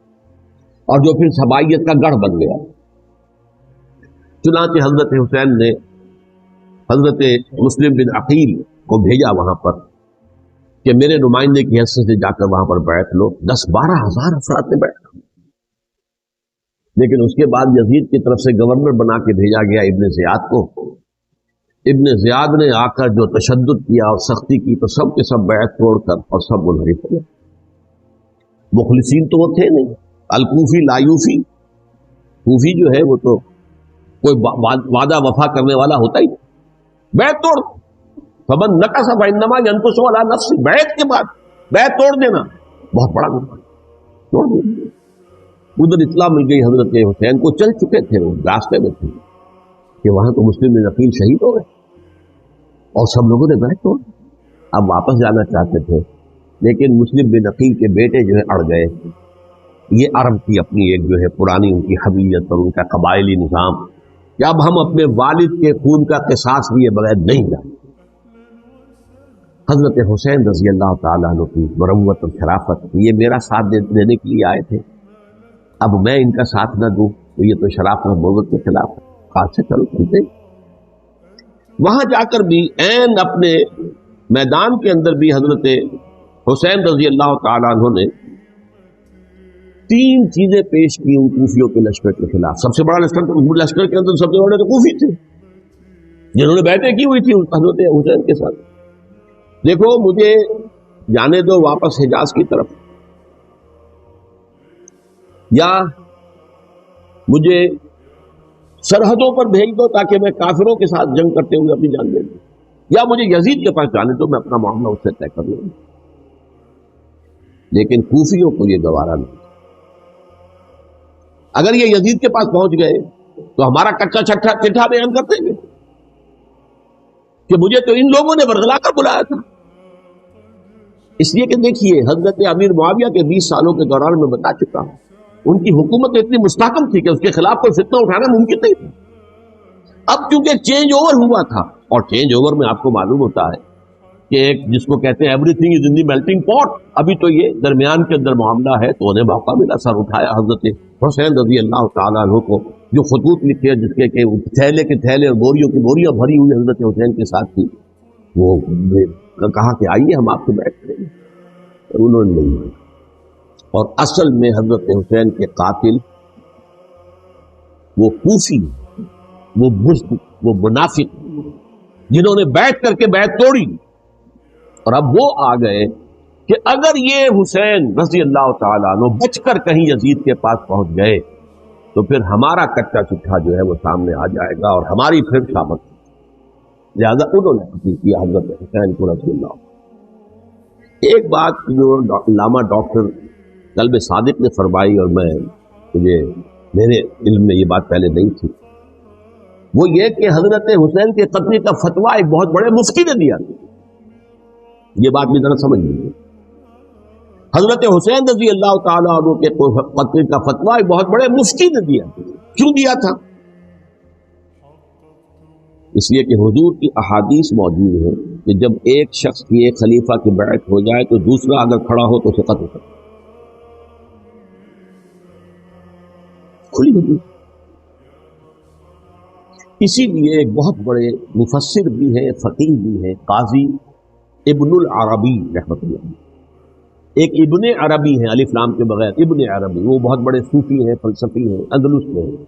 اور جو پھر سبائیت کا گڑھ بن گیا. چنانچہ حضرت حسین نے حضرت مسلم بن عقیل کو بھیجا وہاں پر کہ میرے نمائندے کی حیثیت سے جا کر وہاں پر بیعت لو. 10-12 ہزار افراد نے بیعت کی. لیکن اس کے بعد یزید کی طرف سے گورنر بنا کے بھیجا گیا ابن زیاد کو. ابن زیاد نے آ کر جو تشدد کیا اور سختی کی تو سب کے سب بیعت توڑ کر اور سب منحرف ہو گئے. مخلصین تو وہ تھے نہیں، الکوفی لایوفی، کوفی جو ہے وہ تو کوئی وعدہ وفا کرنے والا ہوتا ہی نہیں. بیعت توڑ، فمن نقص فانما ينقص على نفسه، بیعت کے بعد بیعت توڑ دینا بہت بڑا گناہ، توڑ دینا. ادھر اطلاع مل گئی حضرت حسین کو، چل چکے تھے وہ راستے میں تھے کہ وہاں تو مسلم بن عقیل شہید ہو گئے اور سب لوگوں نے بیعت توڑ. اب واپس جانا چاہتے تھے لیکن مسلم بن عقیل کے بیٹے جو ہے اڑ گئے. یہ عرب کی اپنی ایک جو ہے پرانی ان کی حمیت اور ان کا قبائلی نظام کہ اب ہم اپنے والد کے خون کا قصاص لیے بغیر نہیں جائیں. حضرت حسین رضی اللہ تعالیٰ عنہ کی مروت اور شرافت، یہ میرا ساتھ دینے کے لیے آئے تھے، اب میں ان کا ساتھ نہ دوں تو یہ تو شرافت اور مروت کے خلاف ہے. خاص سے چلو چلتے. وہاں جا کر بھی عین اپنے میدان کے اندر بھی حضرت حسین رضی اللہ تعالیٰ عنہ نے 3 چیزیں پیش کی ان کوفیوں کے لشکر کے خلاف. سب سے بڑا لشکر کے اندر سب سے بڑے تو کوفی تھے جنہوں نے بیعتیں کی ہوئی تھی حضرت حسین کے ساتھ. دیکھو مجھے جانے دو واپس حجاز کی طرف، یا مجھے سرحدوں پر بھیج دو تاکہ میں کافروں کے ساتھ جنگ کرتے ہوئے اپنی جان دے دوں، یا مجھے یزید کے پاس جانے دو، میں اپنا معاملہ اس سے طے کر لوں. لیکن کوفیوں کو یہ گوارا نہیں. اگر یہ یزید کے پاس پہنچ گئے تو ہمارا کچا چٹھا بیان کر دیں گے کہ مجھے تو ان لوگوں نے برگلا کر بلایا تھا. اس لیے کہ دیکھیے حضرت امیر معاویہ کے 20 سالوں کے دوران میں بتا چکا ہوں ان کی حکومت اتنی مستحکم تھی کہ اس کے خلاف کوئی فتنہ اٹھانا ممکن نہیں تھا. اب کیونکہ چینج اوور ہوا تھا، اور چینج اوور میں آپ کو معلوم ہوتا ہے کہ ایک جس کو کہتے ہیں every thing is in the melting پاٹ، ابھی تو یہ درمیان کے اندر معاملہ ہے تو انہیں موقع ملا. سر اٹھایا حضرت حسین رضی اللہ تعالیٰ عنہ کو، جو خطوط لکھے جس کے کہ تھیلے کے تھیلے اور بوریوں کی بوریاں بھری ہوئی حضرت حسین کے ساتھ تھی، وہ کہا کہ آئیے ہم آپ کو بیٹھ کریں گے، انہوں نے نہیں مانا۔ اور اصل میں حضرت حسین کے قاتل وہ کوفی، وہ منافق جنہوں نے بیٹھ کر کے بیعت توڑی، اور اب وہ آ گئے کہ اگر یہ حسین رضی اللہ تعالیٰ عنہ بچ کر کہیں یزید کے پاس پہنچ گئے تو پھر ہمارا کچا چٹھا جو ہے وہ سامنے آ جائے گا اور ہماری پھر شامت۔ لہذا انہوں نے قتل کیا حضرت حسین کو رضی اللہ۔ ایک بات جو علامہ ڈاکٹر قلب صادق نے فرمائی، اور میرے علم میں یہ بات پہلے نہیں تھی، وہ یہ کہ حضرت حسین کے قتل کا فتویٰ ایک بہت بڑے مفتی نے دیا۔ یہ بات بھی ذرا سمجھ لیجیے، حضرت حسین رضی اللہ تعالیٰ عنہ کے قتل کا فتویٰ ایک بہت بڑے مفتی نے دیا۔ کیوں دیا تھا؟ اس لیے کہ حضور کی احادیث موجود ہے کہ جب ایک شخص کی ایک خلیفہ کی بیعت ہو جائے تو دوسرا اگر کھڑا ہو تو اسے قتل کرے، کھلی حدیث۔ اسی لیے ایک بہت بڑے مفسر بھی ہیں، فقیہ بھی ہیں، قاضی ابن العربی رحمۃ اللہ، ایک ابن عربی ہیں الف لام کے بغیر، ابن عربی، وہ بہت بڑے صوفی ہیں، فلسفی ہیں، اندلس میں ہیں۔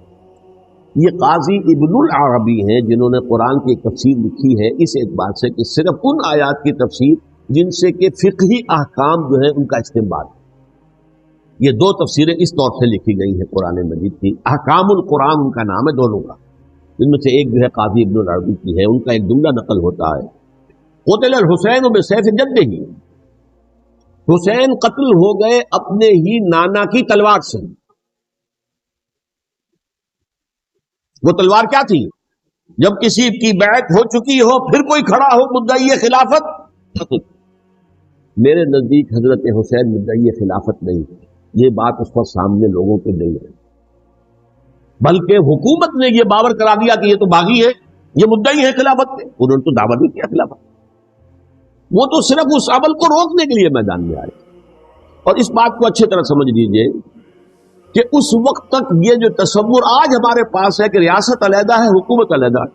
یہ قاضی ابن العربی ہیں جنہوں نے قرآن کی ایک تفسیر لکھی ہے اس اعتبار سے کہ صرف ان آیات کی تفسیر جن سے کہ فقہی احکام جو ہے ان کا استنباط ہے۔ یہ دو تفسیریں اس طور سے لکھی گئی ہیں قرآن مجید کی، احکام القرآن ان کا نام ہے دونوں کا، جن میں سے ایک جو ہے قاضی ابن العربی کی ہے، ان کا ایک جملہ نقل ہوتا ہے، قتل الحسین بسیف جدہ، حسین قتل ہو گئے اپنے ہی نانا کی تلوار سے۔ وہ تلوار کیا تھی؟ جب کسی کی بیعت ہو چکی ہو پھر کوئی کھڑا ہو مدعی خلافت، میرے نزدیک حضرت حسین مدعی خلافت نہیں، یہ بات اس وقت سامنے لوگوں کے نہیں ہے، بلکہ حکومت نے یہ باور کرا دیا کہ یہ تو باغی ہے، یہ مدعی ہے خلافت کے، انہوں نے تو دعویٰ نہیں کیا خلافت، وہ تو صرف اس عمل کو روکنے کے لیے میدان میں آئے۔ اور اس بات کو اچھی طرح سمجھ لیجئے کہ اس وقت تک یہ جو تصور آج ہمارے پاس ہے کہ ریاست علیحدہ ہے، حکومت علیحدہ ہے،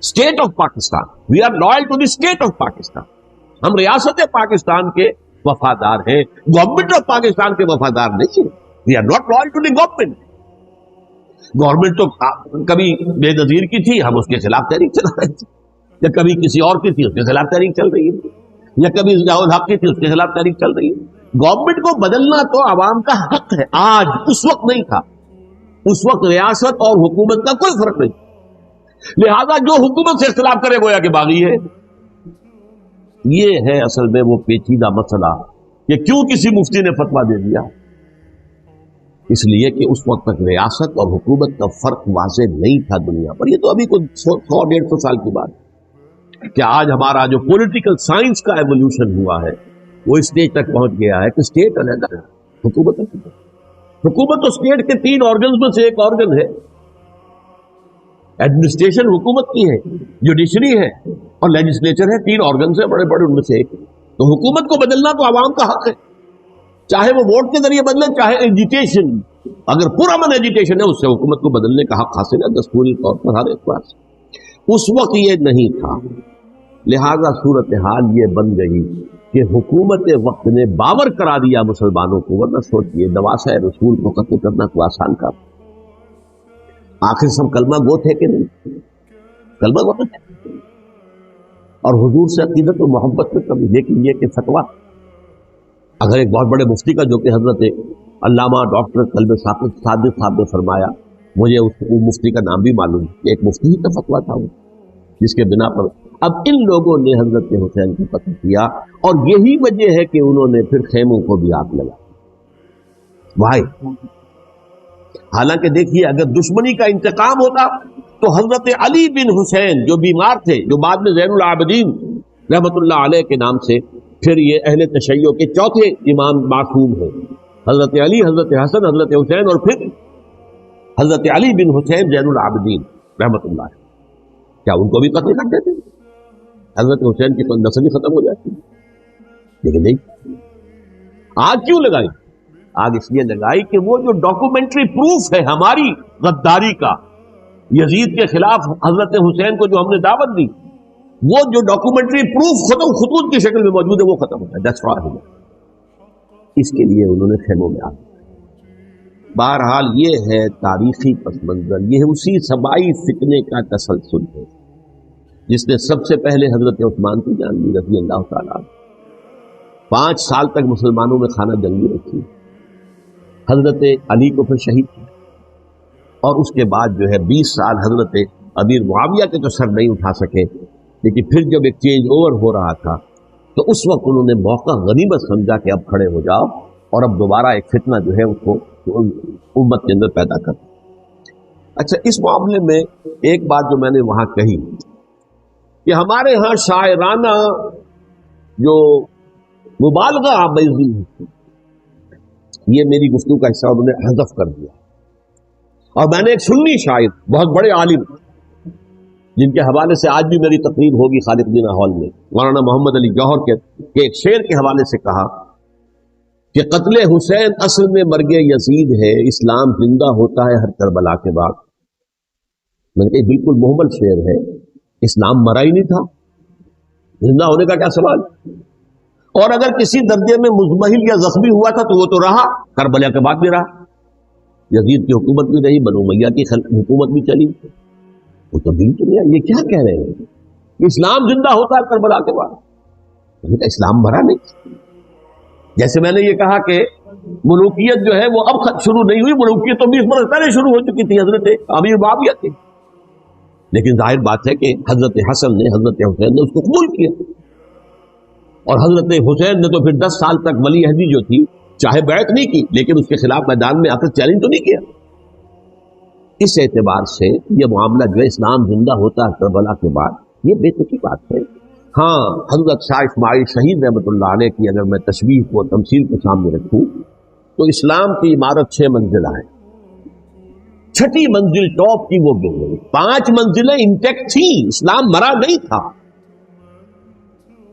state of Pakistan, we are loyal to the state of Pakistan, ہم ریاست پاکستان کے وفادار ہیں، گورنمنٹ آف پاکستان کے وفادار نہیں ہیں، we are not loyal to the government. Government تو کبھی بے نظیر کی تھی، ہم اس کے خلاف تحریک چلا رہے تھے، یا کبھی کسی اور کی تھی اس کے خلاف تحریک چل رہی ہے، یا کبھی ضیاء الحق کی تھی اس کے خلاف تحریک چل رہی ہے۔ گورنمنٹ کو بدلنا تو عوام کا حق ہے، آج اس وقت نہیں تھا، اس وقت ریاست اور حکومت کا کوئی فرق نہیں، لہذا جو حکومت سے اختلاف کرے گویا کہ باغی ہے۔ یہ ہے اصل میں وہ پیچیدہ مسئلہ کہ کیوں کسی مفتی نے فتویٰ دے دیا، اس لیے کہ اس وقت تک ریاست اور حکومت کا فرق واضح نہیں تھا دنیا پر۔ یہ تو ابھی کوئی 100-150 سال کی بات ہے کہ آج ہمارا جو پولیٹیکل سائنس کا ایولیوشن ہوا ہے وہ اسٹیج تک پہنچ گیا ہے کہ اسٹیٹ علیحدہ ہے، حکومت علیحدہ۔ حکومت تو اسٹیٹ کے 3 آرگنز میں سے ایک آرگن ہے، ایڈمنسٹریشن حکومت کی ہے، جوڈیشری ہے اور لیجسلیچر ہے، 3 آرگنز ہیں بڑے بڑے، ان میں سے ایک۔ تو حکومت کو بدلنا تو عوام کا حق ہے، چاہے وہ ووٹ کے ذریعے بدلیں، چاہے ایجیٹیشن، اگر پرامن ایجیٹیشن ہے اس سے حکومت کو بدلنے کا حق حاصل ہے دستوری طور پر ہر ایک پاس۔ اس وقت یہ نہیں تھا، لہذا صورتحال یہ بن گئی کہ حکومت وقت نے باور کرا دیا مسلمانوں کو، ورنہ سوچئے نواسۂ رسول کو قتل کرنا کوئی آسان کام، آخر سب کلمہ گو تھے کہ نہیں؟ کلمہ گو تھے اور حضور سے عقیدت و محبت میں کبھی، لیکن یہ کہ فتویٰ اگر ایک بہت بڑے مفتی کا جو کہ حضرت علامہ ڈاکٹر قلب صادق صاحب نے فرمایا، مجھے اس مفتی کا نام بھی معلوم ہے، ایک مفتی ہی کا فتویٰ تھا وہ، جس کے بنا پر اب ان لوگوں نے حضرت حسین کو قتل کیا، اور یہی وجہ ہے کہ انہوں نے پھر خیموں کو بھی آگ لگا بھائی۔ حالانکہ دیکھیے اگر دشمنی کا انتقام ہوتا تو حضرت علی بن حسین جو بیمار تھے، جو بعد میں زین العابدین رحمت اللہ علیہ کے نام سے پھر یہ اہل تشیع کے چوتھے امام معصوم ہیں، حضرت علی، حضرت حسن، حضرت حسین، اور پھر حضرت علی بن حسین زین العابدین رحمت اللہ، کیا ان کو بھی قتل کر دیتے؟ حضرت حسین کی نسل ہی ختم ہو جاتی، لیکن نہیں۔ آگ کیوں لگائی؟ آگ اس لیے لگائی کہ وہ جو ڈاکومنٹری پروف ہے ہماری غداری کا یزید کے خلاف حضرت حسین کو جو ہم نے دعوت دی، وہ جو ڈاکومنٹری پروف خطوط کی شکل میں موجود ہے وہ ختم ہوتا ہے. That's why. اس کے لیے انہوں نے خیموں میں آ. بہرحال یہ ہے تاریخی پس منظر. یہ اسی سبائی فتنے کا تسلسل ہے جس نے سب سے پہلے حضرت عثمان کی جان لی رضی اللہ تعالیٰ. 5 سال تک مسلمانوں میں خانہ جنگی رکھی. حضرت علی کو پھر شہید کیا اور اس کے بعد جو ہے 20 سال حضرت امیر معاویہ کے تو سر نہیں اٹھا سکے. لیکن پھر جب ایک چینج اوور ہو رہا تھا تو اس وقت انہوں نے موقع غنیمت سمجھا کہ اب کھڑے ہو جاؤ اور اب دوبارہ ایک فتنہ جو ہے اس کو امت کے اندر پیدا کر. اچھا, اس معاملے میں ایک بات جو میں نے وہاں کہی کہ ہمارے ہاں شاعرانہ جو مبالغہ آمیزی ہے, یہ میری گفتگو کا حصہ انہوں نے حذف کر دیا. اور میں نے ایک سنی شاعر, بہت بڑے عالم, جن کے حوالے سے آج بھی میری تقریر ہوگی خالد دینا ہال میں, مولانا محمد علی جوہر کے ایک شعر کے حوالے سے کہا کہ قتل حسین اصل میں مرگ یزید ہے, اسلام زندہ ہوتا ہے ہر کربلا کے بعد. میں نے کہا بالکل محمل شعر ہے, اسلام مرا ہی نہیں تھا, زندہ ہونے کا کیا سوال. اور اگر کسی درجے میں مزمحل یا زخمی ہوا تھا تو وہ تو رہا, کربلا کے بعد بھی رہا, یزید کی حکومت بھی رہی, بنو امیہ کی حکومت بھی چلی. وہ تو دل تو نہیں. یہ کیا کہہ رہے ہیں, اسلام زندہ ہوتا ہے کربلا کے بعد. اسلام مرا نہیں. جیسے میں نے یہ کہا کہ ملوکیت جو ہے وہ اب شروع نہیں ہوئی, ملوکیت تو 20 برس پہلے شروع ہو چکی تھی حضرت امیر معاویہ کی. لیکن ظاہر بات ہے کہ حضرت حسن نے, حضرت حسین نے اس کو قبول کیا, اور حضرت حسین نے تو پھر 10 سال تک ولی عہدی جو تھی چاہے بیعت نہیں کی لیکن اس کے خلاف میدان میں آ کر چیلنج تو نہیں کیا. اس اعتبار سے یہ معاملہ جو ہے اسلام زندہ ہوتا ہے کربلا کے بعد, یہ بے تکی بات ہے. ہاں, حضرت شاہ اسماعیل شہید رحمۃ اللہ علیہ کی اگر میں تشبیہ کو تمثیل کے سامنے رکھوں تو اسلام کی عمارت 6 منزلہ ہے, 6ٹی منزل ٹاپ کی وہ گر گئی, 5 منزلیں انٹیکٹ تھیں, اسلام مرا نہیں تھا.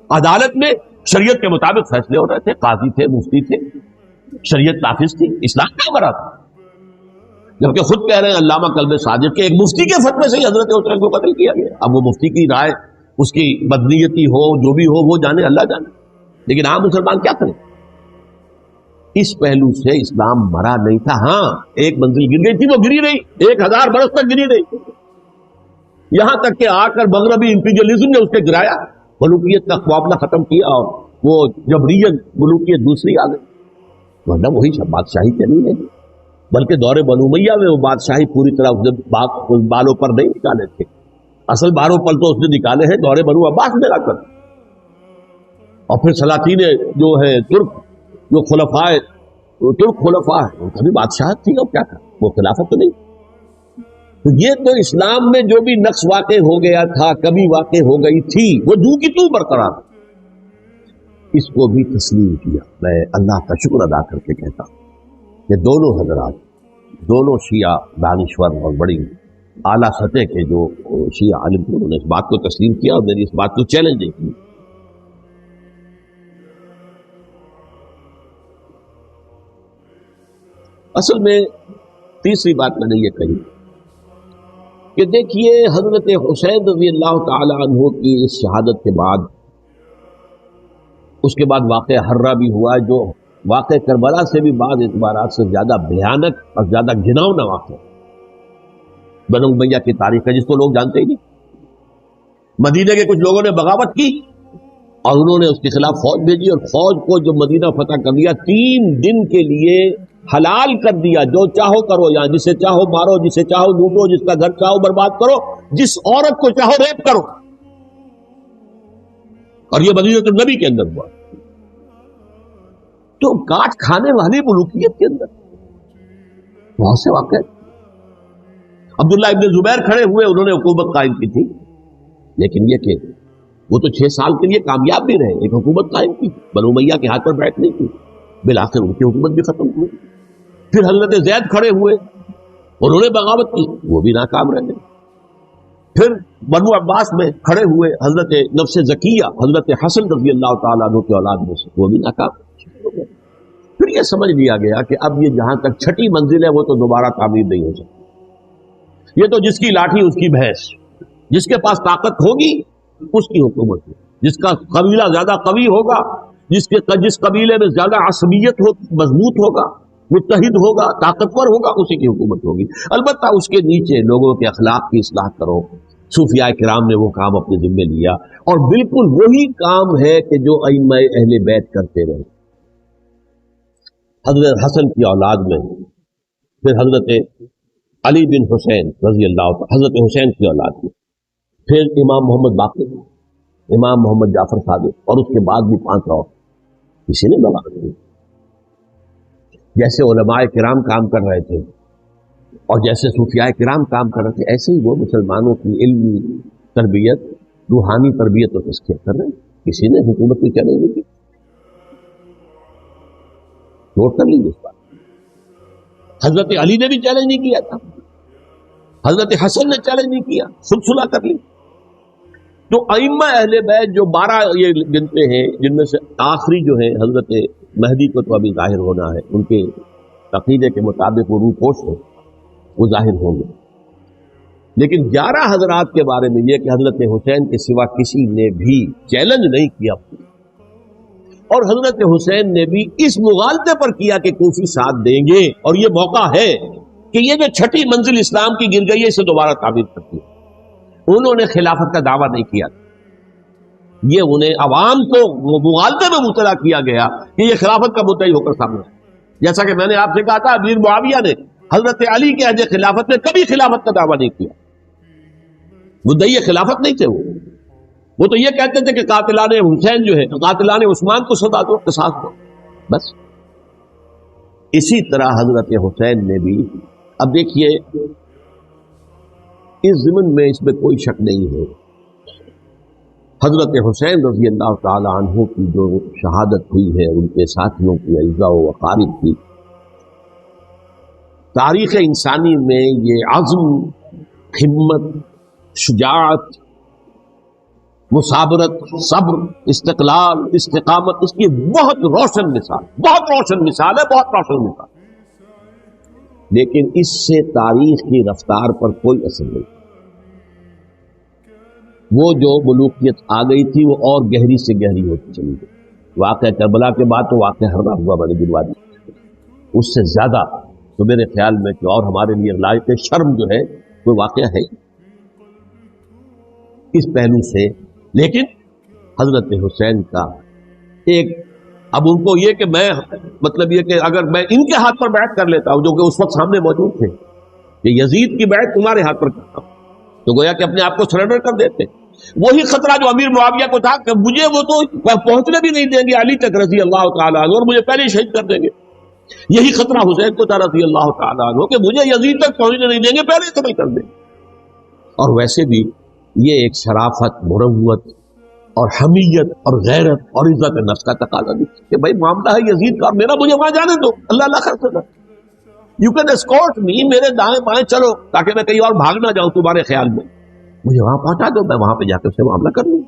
عدالت میں شریعت کے مطابق فیصلے ہو رہے تھے, قاضی تھے, مفتی تھے, شریعت نافذ تھی, اسلام کیا مرا تھا. جبکہ خود کہہ رہے ہیں علامہ کلب صادق کے ایک مفتی کے فتوے سے ہی حضرت حسین کو قتل کیا گیا. اب وہ مفتی کی رائے, اس کی بدنیتی ہو, جو بھی ہو, وہ جانے, اللہ جانے. لیکن عام مسلمان کیا کریں. اس پہلو سے اسلام مرا نہیں تھا. ہاں, ایک منزل گر گئی تھی, وہ گری رہی, 1000 برس تک گری رہی, یہاں تک کہ آ کر مغربی امپیریلزم نے اس کے گرایا, ملوکیت کا معاملہ ختم کیا, اور وہ جبریت ملوکیت دوسری آ گئی. ورنہ وہی سب بادشاہی چلی نہیں, بلکہ دور بنو امیہ میں وہ بادشاہی پوری طرح بالوں پر نہیں نکالے تھے. اصل باروں پر تو اس نے نکالے ہیں دور بنو عباس میں لا کر. اور پھر سلاطین جو ہے ترک, جو ترک خلفاء ہیں, ان کا بھی بادشاہت تھی, اور کیا تھا, وہ خلافت تو نہیں. تو یہ تو اسلام میں جو بھی نقص واقع ہو گیا تھا, کبھی واقع ہو گئی تھی, وہ جو کی تو برقرار, اس کو بھی تسلیم کیا. میں اللہ کا شکر ادا کر کے کہتا ہوں کہ دونوں حضرات, دونوں شیعہ دانشور اور بڑی اعلیٰ سطح کے جو شیعہ عالم تھے, انہوں نے اس بات کو تسلیم کیا اور میری اس بات کو چیلنج نہیں کی. اصل میں تیسری بات میں نے یہ کہی کہ دیکھیے حضرت حسین رضی اللہ تعالی عنہ کی اس شہادت کے بعد, اس کے بعد واقعہ حرہ بھی ہوا, جو واقع کربلا سے بھی بعض اعتبارات سے زیادہ بھیانک اور زیادہ گھناؤنا واقعہ بنو امیہ کی تاریخ ہے, جس کو لوگ جانتے ہی نہیں. مدینہ کے کچھ لوگوں نے بغاوت کی اور انہوں نے اس کے خلاف فوج بھیجی, اور فوج کو جو مدینہ فتح کر لیا, 3 دن کے لیے حلال کر دیا, جو چاہو کرو, یہاں جسے چاہو مارو, جسے چاہو لوٹو, جس کا گھر چاہو برباد کرو, جس عورت کو چاہو ریپ کرو. اور یہ مدینہ النبی کے اندر ہوا. تو کاٹ کھانے والی ملوکیت کے اندر بہت سے واقع. عبداللہ ابن زبیر کھڑے ہوئے, انہوں نے حکومت قائم کی تھی, لیکن یہ کہ وہ تو 6 سال کے لیے کامیاب بھی رہے, ایک حکومت قائم کی, بنو امیہ کے ہاتھ پر بیٹھ نہیں کی, بالآخر ان کی حکومت بھی ختم ہوئی. پھر حضرت زید کھڑے ہوئے, انہوں نے بغاوت کی, وہ بھی ناکام رہ گئے. پھر بنو عباس میں کھڑے ہوئے حضرت نفس زکیہ, حضرت حسن رضی اللہ تعالیٰ عنہ کی اولاد میں سے, وہ بھی ناکام ہو گئے. پھر یہ سمجھ لیا گیا کہ اب یہ جہاں تک 6ٹی منزل ہے وہ تو دوبارہ تعمیر نہیں ہو سکتی. یہ تو جس کی لاٹھی اس کی بھینس, جس کے پاس طاقت ہوگی اس کی حکومت ہے. جس کا قبیلہ زیادہ قوی ہوگا، جس قبیلے میں زیادہ عصبیت ہو، مضبوط ہوگا، متحد ہوگا، طاقتور ہوگا، اسی کی حکومت ہوگی. البتہ اس کے نیچے لوگوں کے اخلاق کی اصلاح کرو. صوفیاء کرام نے وہ کام اپنے ذمے لیا، اور بالکل وہی کام ہے کہ جو ائمہ اہل بیت کرتے رہے. حضرت حسن کی اولاد میں پھر حضرت علی بن حسین رضی اللہ عنہ، حضرت حسین کی اولاد میں پھر امام محمد باقر، امام محمد جعفر صادق، اور اس کے بعد بھی 5 اور کسی نے بغاوت کی. جیسے علماء کرام کام کر رہے تھے اور جیسے صوفیاء کرام کام کر رہے تھے، ایسے ہی وہ مسلمانوں کی علمی تربیت، روحانی تربیت اور تزکیہ کر رہے ہیں. کسی نے حکومت کی چیلنج نہیں کی. نوٹ کر لیجیے اس بات. حضرت علی نے بھی چیلنج نہیں کیا تھا، حضرت حسن نے چیلنج نہیں کیا، خود صلح کر لی. تو ائمہ اہل بیت جو 12 یہ گنتے ہیں، جن میں سے آخری جو ہے حضرت مہدی کو تو ابھی ظاہر ہونا ہے، ان کے عقیدے کے مطابق وہ روح پوش ہے، وہ ظاہر ہوں گے. لیکن 11 حضرات کے بارے میں یہ کہ حضرت حسین کے سوا کسی نے بھی چیلنج نہیں کیا، اور حضرت حسین نے بھی اس مغالطے پر کیا کہ کوفی ساتھ دیں گے، اور یہ موقع ہے کہ یہ جو 6ٹھی منزل اسلام کی گر گئی ہے، اسے دوبارہ تعمیر کرتی ہے. انہوں نے خلافت کا دعویٰ نہیں کیا، یہ انہیں عوام کو مغالطے میں مبتلا کیا گیا کہ یہ خلافت کا مدعی ہو کر سامنے آئے. جیسا کہ میں نے آپ سے کہا تھا، امیر معاویہ نے حضرت علی کے عہد خلافت میں کبھی خلافت کا دعویٰ نہیں کیا. مدعی خلافت نہیں تھے. وہ تو یہ کہتے تھے کہ قاتلان حسین جو ہے، قاتلان عثمان کو سزا دو، قصاص دو، بس. اسی طرح حضرت حسین نے بھی، اب دیکھیے اس ضمن میں اس میں کوئی شک نہیں ہے، حضرت حسین رضی اللہ تعالی عنہ کی جو شہادت ہوئی ہے، ان کے ساتھیوں کی، اعزاء و اقارب کی، تاریخ انسانی میں یہ عزم، ہمت، شجاعت، مثابرت، صبر، استقلال، استقامت، اس کی بہت روشن مثال، بہت روشن مثال ہے، بہت روشن مثال. لیکن اس سے تاریخ کی رفتار پر کوئی اثر نہیں. وہ جو ملوکیت آ گئی تھی وہ اور گہری سے گہری ہوتی چلی گئی. واقعہ کربلا کے بعد تو واقعہ ہرنا ہوا میں نے گنوا دیا، اس سے زیادہ تو میرے خیال میں کہ اور ہمارے لیے لائق شرم جو ہے وہ واقعہ ہے اس پہلو سے. لیکن حضرت حسین کا ایک، اب ان کو یہ کہ میں مطلب یہ کہ اگر میں ان کے ہاتھ پر بیعت کر لیتا ہوں جو کہ اس وقت سامنے موجود تھے، کہ یزید کی بیعت تمہارے ہاتھ پر کرتا ہوں، تو گویا کہ اپنے آپ کو سرنڈر کر دیتے. وہی خطرہ جو امیر معاویہ کو تھا کہ مجھے وہ تو پہنچنے بھی نہیں دیں گے علی تک رضی اللہ تعالیٰ عنہ، اور مجھے پہلے ہی شہید کر دیں گے. یہی خطرہ حسین کو تھا رضی اللہ تعالیٰ عنہ کہ مجھے یزید تک پہنچنے نہیں دیں گے، پہلے ہی قتل کر دیں گے. اور ویسے بھی یہ ایک شرافت، مروت اور حمیت اور غیرت اور عزت نفس کا تقاضا بھی کہ بھائی معاملہ ہے یزید کا، میرا مجھے وہاں جانے دو، اللہ اللہ خیر سے. یو کین اسکورٹ می، میرے دائیں بائیں چلو تاکہ میں کہیں اور بھاگ نہ جاؤں تمہارے خیال میں، مجھے وہاں پہنچا دو، میں وہاں پہ جا کر سے معاملہ کر لوں.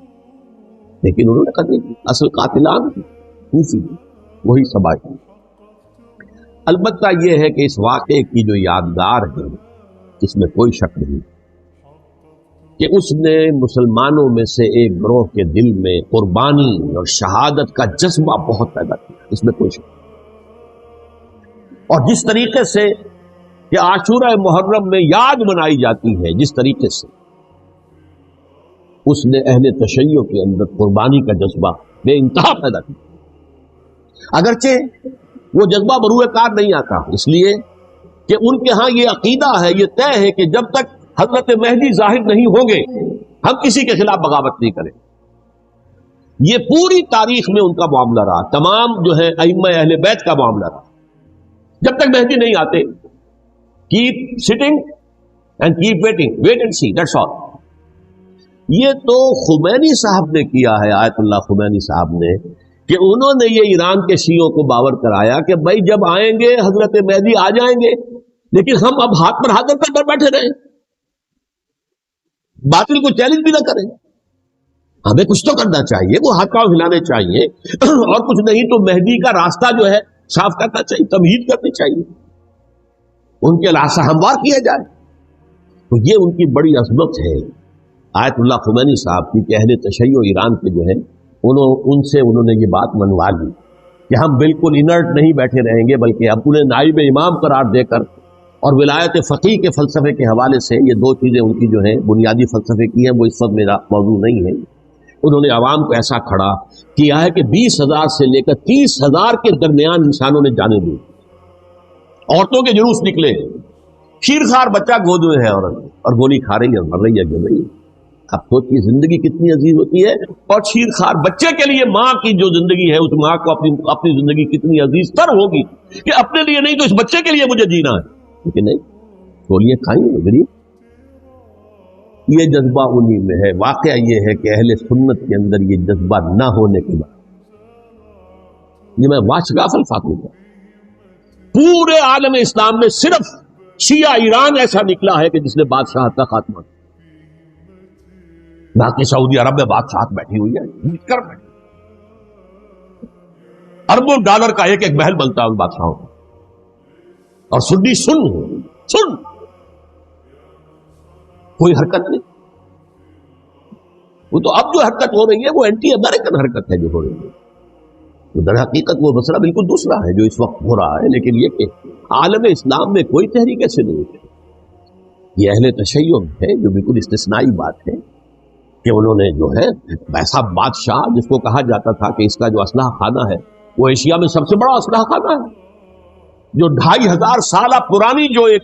لیکن انہوں نے قتل کی. اصل قاتلان کوفی وہی سبا کی. البتہ یہ ہے کہ اس واقعے کی جو یادگار ہے اس میں کوئی شک نہیں کہ اس نے مسلمانوں میں سے ایک گروہ کے دل میں قربانی اور شہادت کا جذبہ بہت پیدا کیا، اس میں کوئی شک نہیں. اور جس طریقے سے کہ عاشورہ محرم میں یاد منائی جاتی ہے، جس طریقے سے اس نے اہل تشیع کے اندر قربانی کا جذبہ بے انتہا پیدا کیا. اگرچہ وہ جذبہ بروئے کار نہیں آتا، اس لیے کہ ان کے ہاں یہ عقیدہ ہے، یہ طے ہے کہ جب تک حضرت مہدی ظاہر نہیں ہوں گے ہم کسی کے خلاف بغاوت نہیں کریں. یہ پوری تاریخ میں ان کا معاملہ رہا، تمام جو ہے ائمہ اہل بیت کا معاملہ رہا. جب تک مہدی نہیں آتے، keep sitting and keep waiting, wait and see, that's all. یہ تو خمینی صاحب نے کیا ہے، آیت اللہ خمینی صاحب نے، کہ انہوں نے یہ ایران کے شیعوں کو باور کرایا کہ بھائی جب آئیں گے حضرت مہدی آ جائیں گے، لیکن ہم اب ہاتھ پر ہاتھ رکھ کر بیٹھے رہیں، باطل کو چیلنج بھی نہ کریں. ہمیں کچھ تو کرنا چاہیے، وہ ہاتھ پاؤں ہلانے چاہیے اور کچھ نہیں تو مہدی کا راستہ جو ہے صاف کرنا چاہیے، تمہید کرنی چاہیے، ان کے لاسا ہموار کیا جائے. تو یہ ان کی بڑی عظمت ہے. آیت اللہ خمینی صاحب کی کہ اہل تشیع ایران کے جو ہے ان سے انہوں نے یہ بات منوا لی کہ ہم بالکل انرٹ نہیں بیٹھے رہیں گے، بلکہ اب انہیں نائب امام قرار دے کر اور ولایت فقیہ کے فلسفے کے حوالے سے، یہ دو چیزیں ان کی جو ہیں بنیادی فلسفے کی ہیں، وہ اس وقت میرا موضوع نہیں ہے، انہوں نے عوام کو ایسا کھڑا کیا ہے کہ 20,000 سے لے کر 30,000 کے درمیان انسانوں نے جانے دی، عورتوں کے جلوس نکلے، شیرخوار بچہ گود میں ہے اور گولی کھا رہی ہے، مر رہی ہے، گر رہی ہے۔ اب سوچیے زندگی کتنی عزیز ہوتی ہے، اور شیرخوار بچے کے لیے ماں کی جو زندگی ہے، اس ماں کو اپنی زندگی کتنی عزیز تر ہوگی کہ اپنے لیے نہیں تو اس بچے کے لیے مجھے جینا ہے، لیکن نہیں، گولیاں کھائیں گے۔ یہ جذبہ انہی میں ہے۔ واقعہ یہ ہے کہ اہل سنت کے اندر یہ جذبہ نہ ہونے کے بعد، یہ میں واشگاف الفاظ ہوں، پورے عالم اسلام میں صرف شیعہ ایران ایسا نکلا ہے کہ جس نے بادشاہت کا خاتمہ کیا، باقی سعودی عرب میں بادشاہت بیٹھی ہوئی ہے، مل کر بیٹھی، اربوں ڈالر کا ایک ایک محل بنتا ہے ان بادشاہوں کا، اور سنی سن کوئی حرکت نہیں۔ وہ تو اب جو حرکت ہو رہی ہے وہ اینٹی امریکن حرکت ہے جو ہو رہی ہے، تو در حقیقت وہ مسئلہ بالکل دوسرا ہے جو اس وقت ہو رہا ہے، لیکن یہ کہ عالم اسلام میں کوئی تحریک ایسے نہیں ہے۔ یہ اہل تشیع ہے جو بالکل استثنائی بات ہے کہ انہوں نے جو ہے ایسا بادشاہ جس کو کہا جاتا تھا کہ اس کا جو اسلحہ خانہ ہے وہ ایشیا میں سب سے بڑا اسلحہ خانہ ہے، جو 2500 سالہ پرانی جو ایک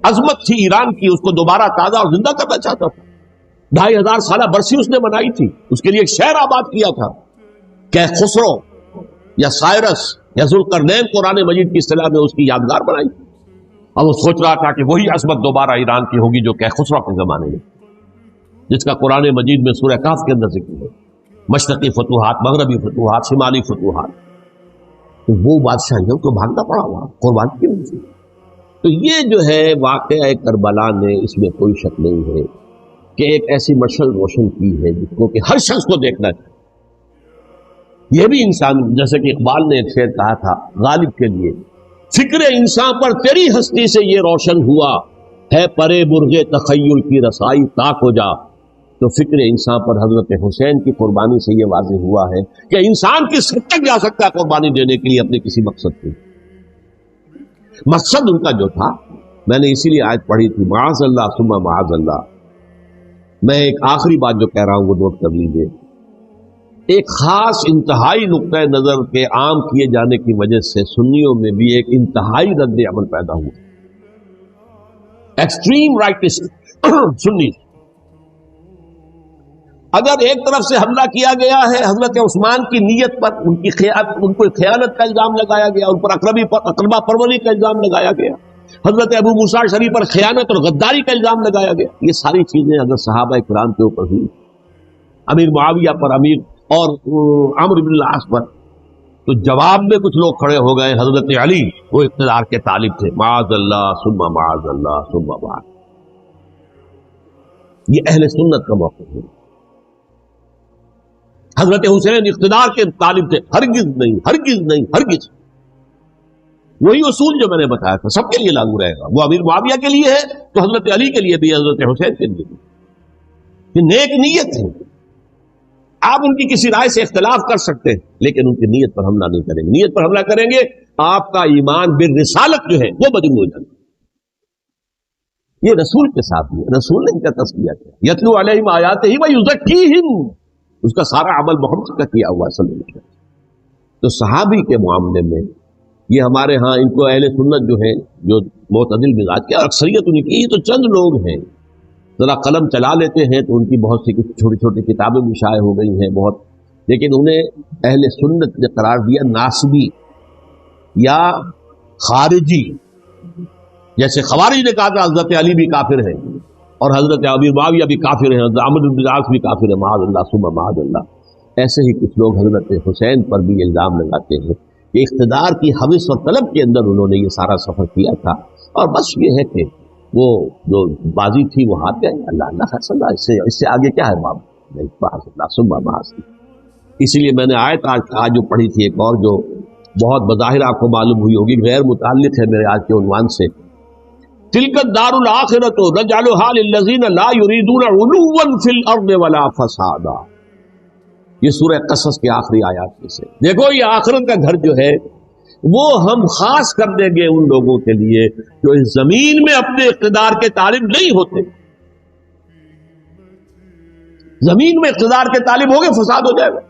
عظمت تھی ایران کی، اس کو دوبارہ تازہ اور زندہ کرنا چاہتا تھا۔ 2500 سالہ برسی اس نے منائی تھی، اس کے لیے ایک شہر آباد کیا تھا کہ خسرو یا سائرس یا ذوالقرنین قرآن مجید کی اصطلاح میں اس کی یادگار بنائی، اور وہ سوچ رہا تھا کہ وہی عظمت دوبارہ ایران کی ہوگی جو کہ خسرو کے زمانے میں، جس کا قرآن مجید میں سورہ کہف کے اندر ذکر ہے، مشرقی فتوحات، مغربی فتوحات، شمالی فتوحات۔ تو وہ بادشاہ کو بھاگنا پڑا ہوا قربان کی وجہ سے۔ تو یہ جو ہے واقعہ کربلا نے، اس میں کوئی شک نہیں ہے کہ ایک ایسی مشعل روشن کی ہے جس کو کہ ہر شخص کو دیکھنا چاہیے۔ یہ بھی انسان، جیسے کہ اقبال نے ایک شعر کہا تھا غالب کے لیے، فکر انسان پر تیری ہستی سے یہ روشن ہوا ہے، پرے برغ تخیل کی رسائی تاک ہو جا۔ تو فکر انسان پر حضرت حسین کی قربانی سے یہ واضح ہوا ہے کہ انسان کس حد تک جا سکتا ہے قربانی دینے کے لیے اپنے کسی مقصد کے۔ مقصد ان کا جو تھا، میں نے اسی لیے آیت پڑھی تھی، معاذ اللہ ثم معاذ اللہ۔ میں ایک آخری بات جو کہہ رہا ہوں وہ نوٹ کر لیجیے، ایک خاص انتہائی نقطۂ نظر کے عام کیے جانے کی وجہ سے سنیوں میں بھی ایک انتہائی رد عمل پیدا ہوا، ایکسٹریم رائٹسٹ سنی۔ اگر ایک طرف سے حملہ کیا گیا ہے حضرت عثمان کی نیت پر، ان کو خیانت کا الزام لگایا گیا، ان پر اقربا پروری کا الزام لگایا گیا، حضرت ابو موسیٰ شریف پر خیانت اور غداری کا الزام لگایا گیا، یہ ساری چیزیں اگر صحابہ کرام کے اوپر ہوئی، امیر معاویہ پر، امیر اور عمرو بن العاص پر، تو جواب میں کچھ لوگ کھڑے ہو گئے، حضرت علی وہ اقتدار کے طالب تھے، معاذ اللہ ثم معاذ اللہ ثم معاذ۔ یہ اہل سنت کا موقف ہے۔ حضرت حسین اقتدار کے طالب تھے، ہرگز نہیں، ہرگز نہیں، ہرگز۔ وہی اصول جو میں نے بتایا تھا سب کے لیے لاگو رہے گا، وہ امیر معاویہ کے لیے ہے تو حضرت علی کے لیے بھی، حضرت حسین کے لیے بھی۔ یہ نیک نیت ہے، آپ ان کی کسی رائے سے اختلاف کر سکتے ہیں لیکن ان کی نیت پر حملہ نہیں کریں گے۔ نیت پر حملہ کریں گے آپ کا ایمان بالرسالت جو ہے وہ مجروح ہو جائے گا۔ یہ رسول کے ساتھ ہے، رسول نے ان کا تذکیہ کیا، یتلو علیہم آیاتہ ویزکیہم، اس کا سارا عمل محمد کا کیا ہوا صلی اللہ علیہ وسلم۔ تو صحابی کے معاملے میں یہ ہمارے ہاں ان کو اہل سنت جو ہیں، جو معتدل مزاج کے، اور اکثریت ان کی، یہ تو چند لوگ ہیں، ذرا قلم چلا لیتے ہیں تو ان کی بہت سی چھوٹی چھوٹی کتابیں بھی شائع ہو گئی ہیں بہت، لیکن انہیں اہل سنت نے قرار دیا ناسبی یا خارجی، جیسے خوارج نے کہا تھا حضرت علی بھی کافر ہیں اور حضرت امیر معاویہ بھی کافر ہیں، حضرت عمرو بن العاص بھی کافر ہیں، معاذ اللہ ثم معاذ اللہ۔ ایسے ہی کچھ لوگ حضرت حسین پر بھی الزام لگاتے ہیں کہ اقتدار کی حوث و طلب کے اندر انہوں نے یہ سارا سفر کیا تھا، اور بس یہ ہے کہ وہ جو بازی تھی وہ ہاتھ گئے، اللہ اللہ فیصلہ، اس سے آگے کیا ہے باب، معاذ اللہ ثم معاذ۔ اسی لیے میں نے آیت آج جو پڑھی تھی ایک اور جو بہت بظاہر آپ کو معلوم ہوئی ہوگی، غیر متعلق ہے میرے آج کے عنوان سے، تلک الدار الآخرۃ نجعلھا للذین لا یریدون علوا فی الارض ولا فسادا. یہ سورہ قصص کے آخری آیات میں سے. دیکھو یہ آخرت کا گھر جو ہے وہ ہم خاص کر دیں گے ان لوگوں کے لیے جو اس زمین میں اپنے اقتدار کے طالب نہیں ہوتے. زمین میں اقتدار کے طالب ہوگے فساد ہو جائے گا.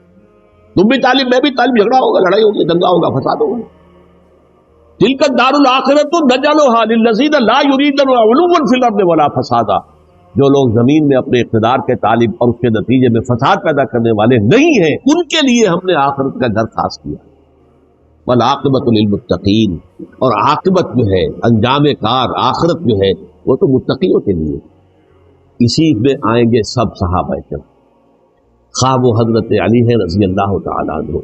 تم بھی طالب میں بھی طالب، جھگڑا ہوگا، لڑائی ہوگی، دنگا ہوگا، فساد ہوگا. تلک الدار الآخرۃ نجعلھا للذین لا یریدون علوا فی الارض ولا فسادا. جو لوگ زمین میں اپنے اقتدار کے طالب اور اس کے نتیجے میں فساد پیدا کرنے والے نہیں ہیں ان کے لیے ہم نے آخرت کا گھر خاص کیا. والعاقبۃ للمتقین، اور عاقبت جو ہے، انجام کار، آخرت جو ہے وہ تو متقیوں کے لیے. اسی میں آئیں گے سب صحابہ کرام، خواہ وہ حضرت علی ہیں رضی اللہ تعالیٰ عنہ،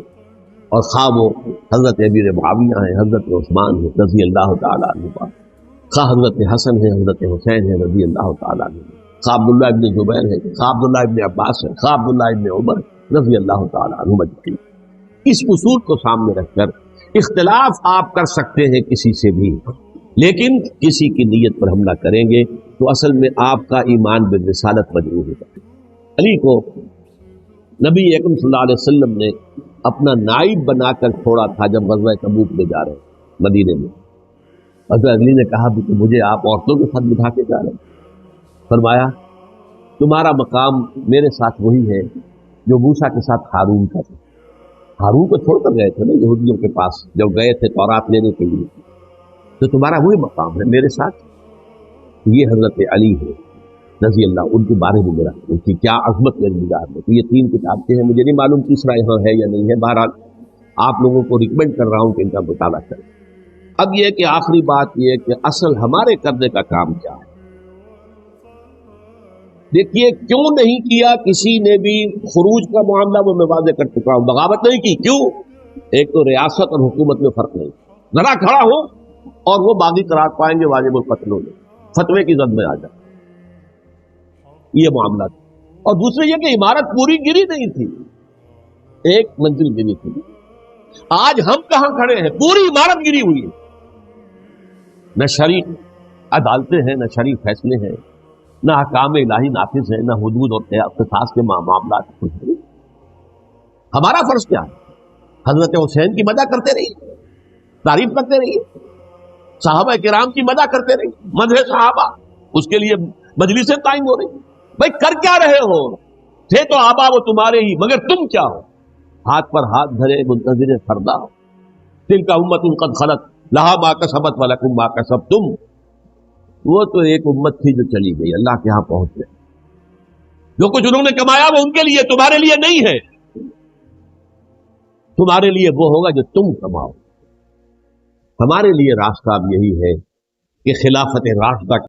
اور خواہ وہ حضرت امیر معاویہ ہیں، حضرت عثمان ہیں رضی اللہ تعالیٰ عنہ، خواہ حضرت حسن ہیں، حضرت حسین ہیں رضی اللہ تعالیٰ عنہ، خواہ عبداللہ ابن زبیر ہیں، خواہ عبداللہ ابن عباس ہیں، خواہ عبداللہ ابن عمر رضی اللہ تعالیٰ عنہ مجمعین. اس اصول کو سامنے رکھ کر اختلاف آپ کر سکتے ہیں کسی سے بھی، لیکن کسی کی نیت پر حملہ کریں گے تو اصل میں آپ کا ایمان بالرسالت مجروح ہوگا. علی کو نبی اکرم صلی اللہ علیہ وسلم نے اپنا نائب بنا کر چھوڑا تھا جب غزوہ تبوک میں جا رہے مدینے میں. حضرت علی نے کہا کہ مجھے آپ عورتوں کے ساتھ بٹھا کے جا رہے ہیں. فرمایا تمہارا مقام میرے ساتھ وہی ہے جو موسیٰ کے ساتھ ہارون کا تھا. ہارون کو چھوڑ کر گئے تھے نا یہودیوں کے پاس جب گئے تھے تورات لینے کے لیے، تو تمہارا وہی مقام ہے میرے ساتھ. یہ حضرت علی ہے رضی اللہ، ان کے بارے میں میرا ان کی کیا عظمت میری نگاہ میں. تو یہ 3 کتابیں ہیں، مجھے نہیں معلوم تیسرا یہاں ہے یا نہیں ہے. بہرحال آپ لوگوں کو ریکمینڈ کر رہا ہوں کہ ان کا مطالعہ کریں. اب یہ کہ آخری بات یہ کہ اصل ہمارے کرنے کا کام کیا ہے. دیکھیے کیوں نہیں کیا کسی نے بھی خروج کا معاملہ، وہ میں واضح کر چکا ہوں. بغاوت نہیں کی. کیوں؟ ایک تو ریاست اور حکومت میں فرق نہیں. ذرا کھڑا ہو اور وہ باغی قرار پائیں گے واجب القتل ہو جائے، فتوے کی زد میں آ جائے. یہ معاملہ تھا. اور دوسرے یہ کہ عمارت پوری گری نہیں تھی، ایک منزل گری تھی. آج ہم کہاں کھڑے ہیں؟ پوری عمارت گری ہوئی ہے. نہ شرعی عدالتیں ہیں، نہ شرعی فیصلے ہیں، نہ احکام الہی نافذ ہے، نہ حدود اور قصاص کے معاملات کچھ نہیں. ہمارا فرض کیا ہے؟ حضرت حسین کی مدح کرتے رہیے، تعریف کرتے رہیے، صحابہ کرام کی مدح کرتے رہیے، مدح صحابہ، اس کے لیے مجلسیں قائم ہو رہی. بھائی کر کیا رہے ہو؟ تھے تو آبا وہ تمہارے ہی، مگر تم کیا ہو؟ ہاتھ پر ہاتھ دھرے منتظر فردا ہو. تلک امۃ قد خلت لہا ما کسبت ولکم ما کسبتم. وہ تو ایک امت تھی جو چلی گئی، اللہ کے ہاں پہنچ گئے. جو کچھ انہوں نے کمایا وہ ان کے لیے، تمہارے لیے نہیں ہے. تمہارے لیے وہ ہوگا جو تم کماؤ. ہمارے لیے راستہ اب یہی ہے کہ خلافت راشدہ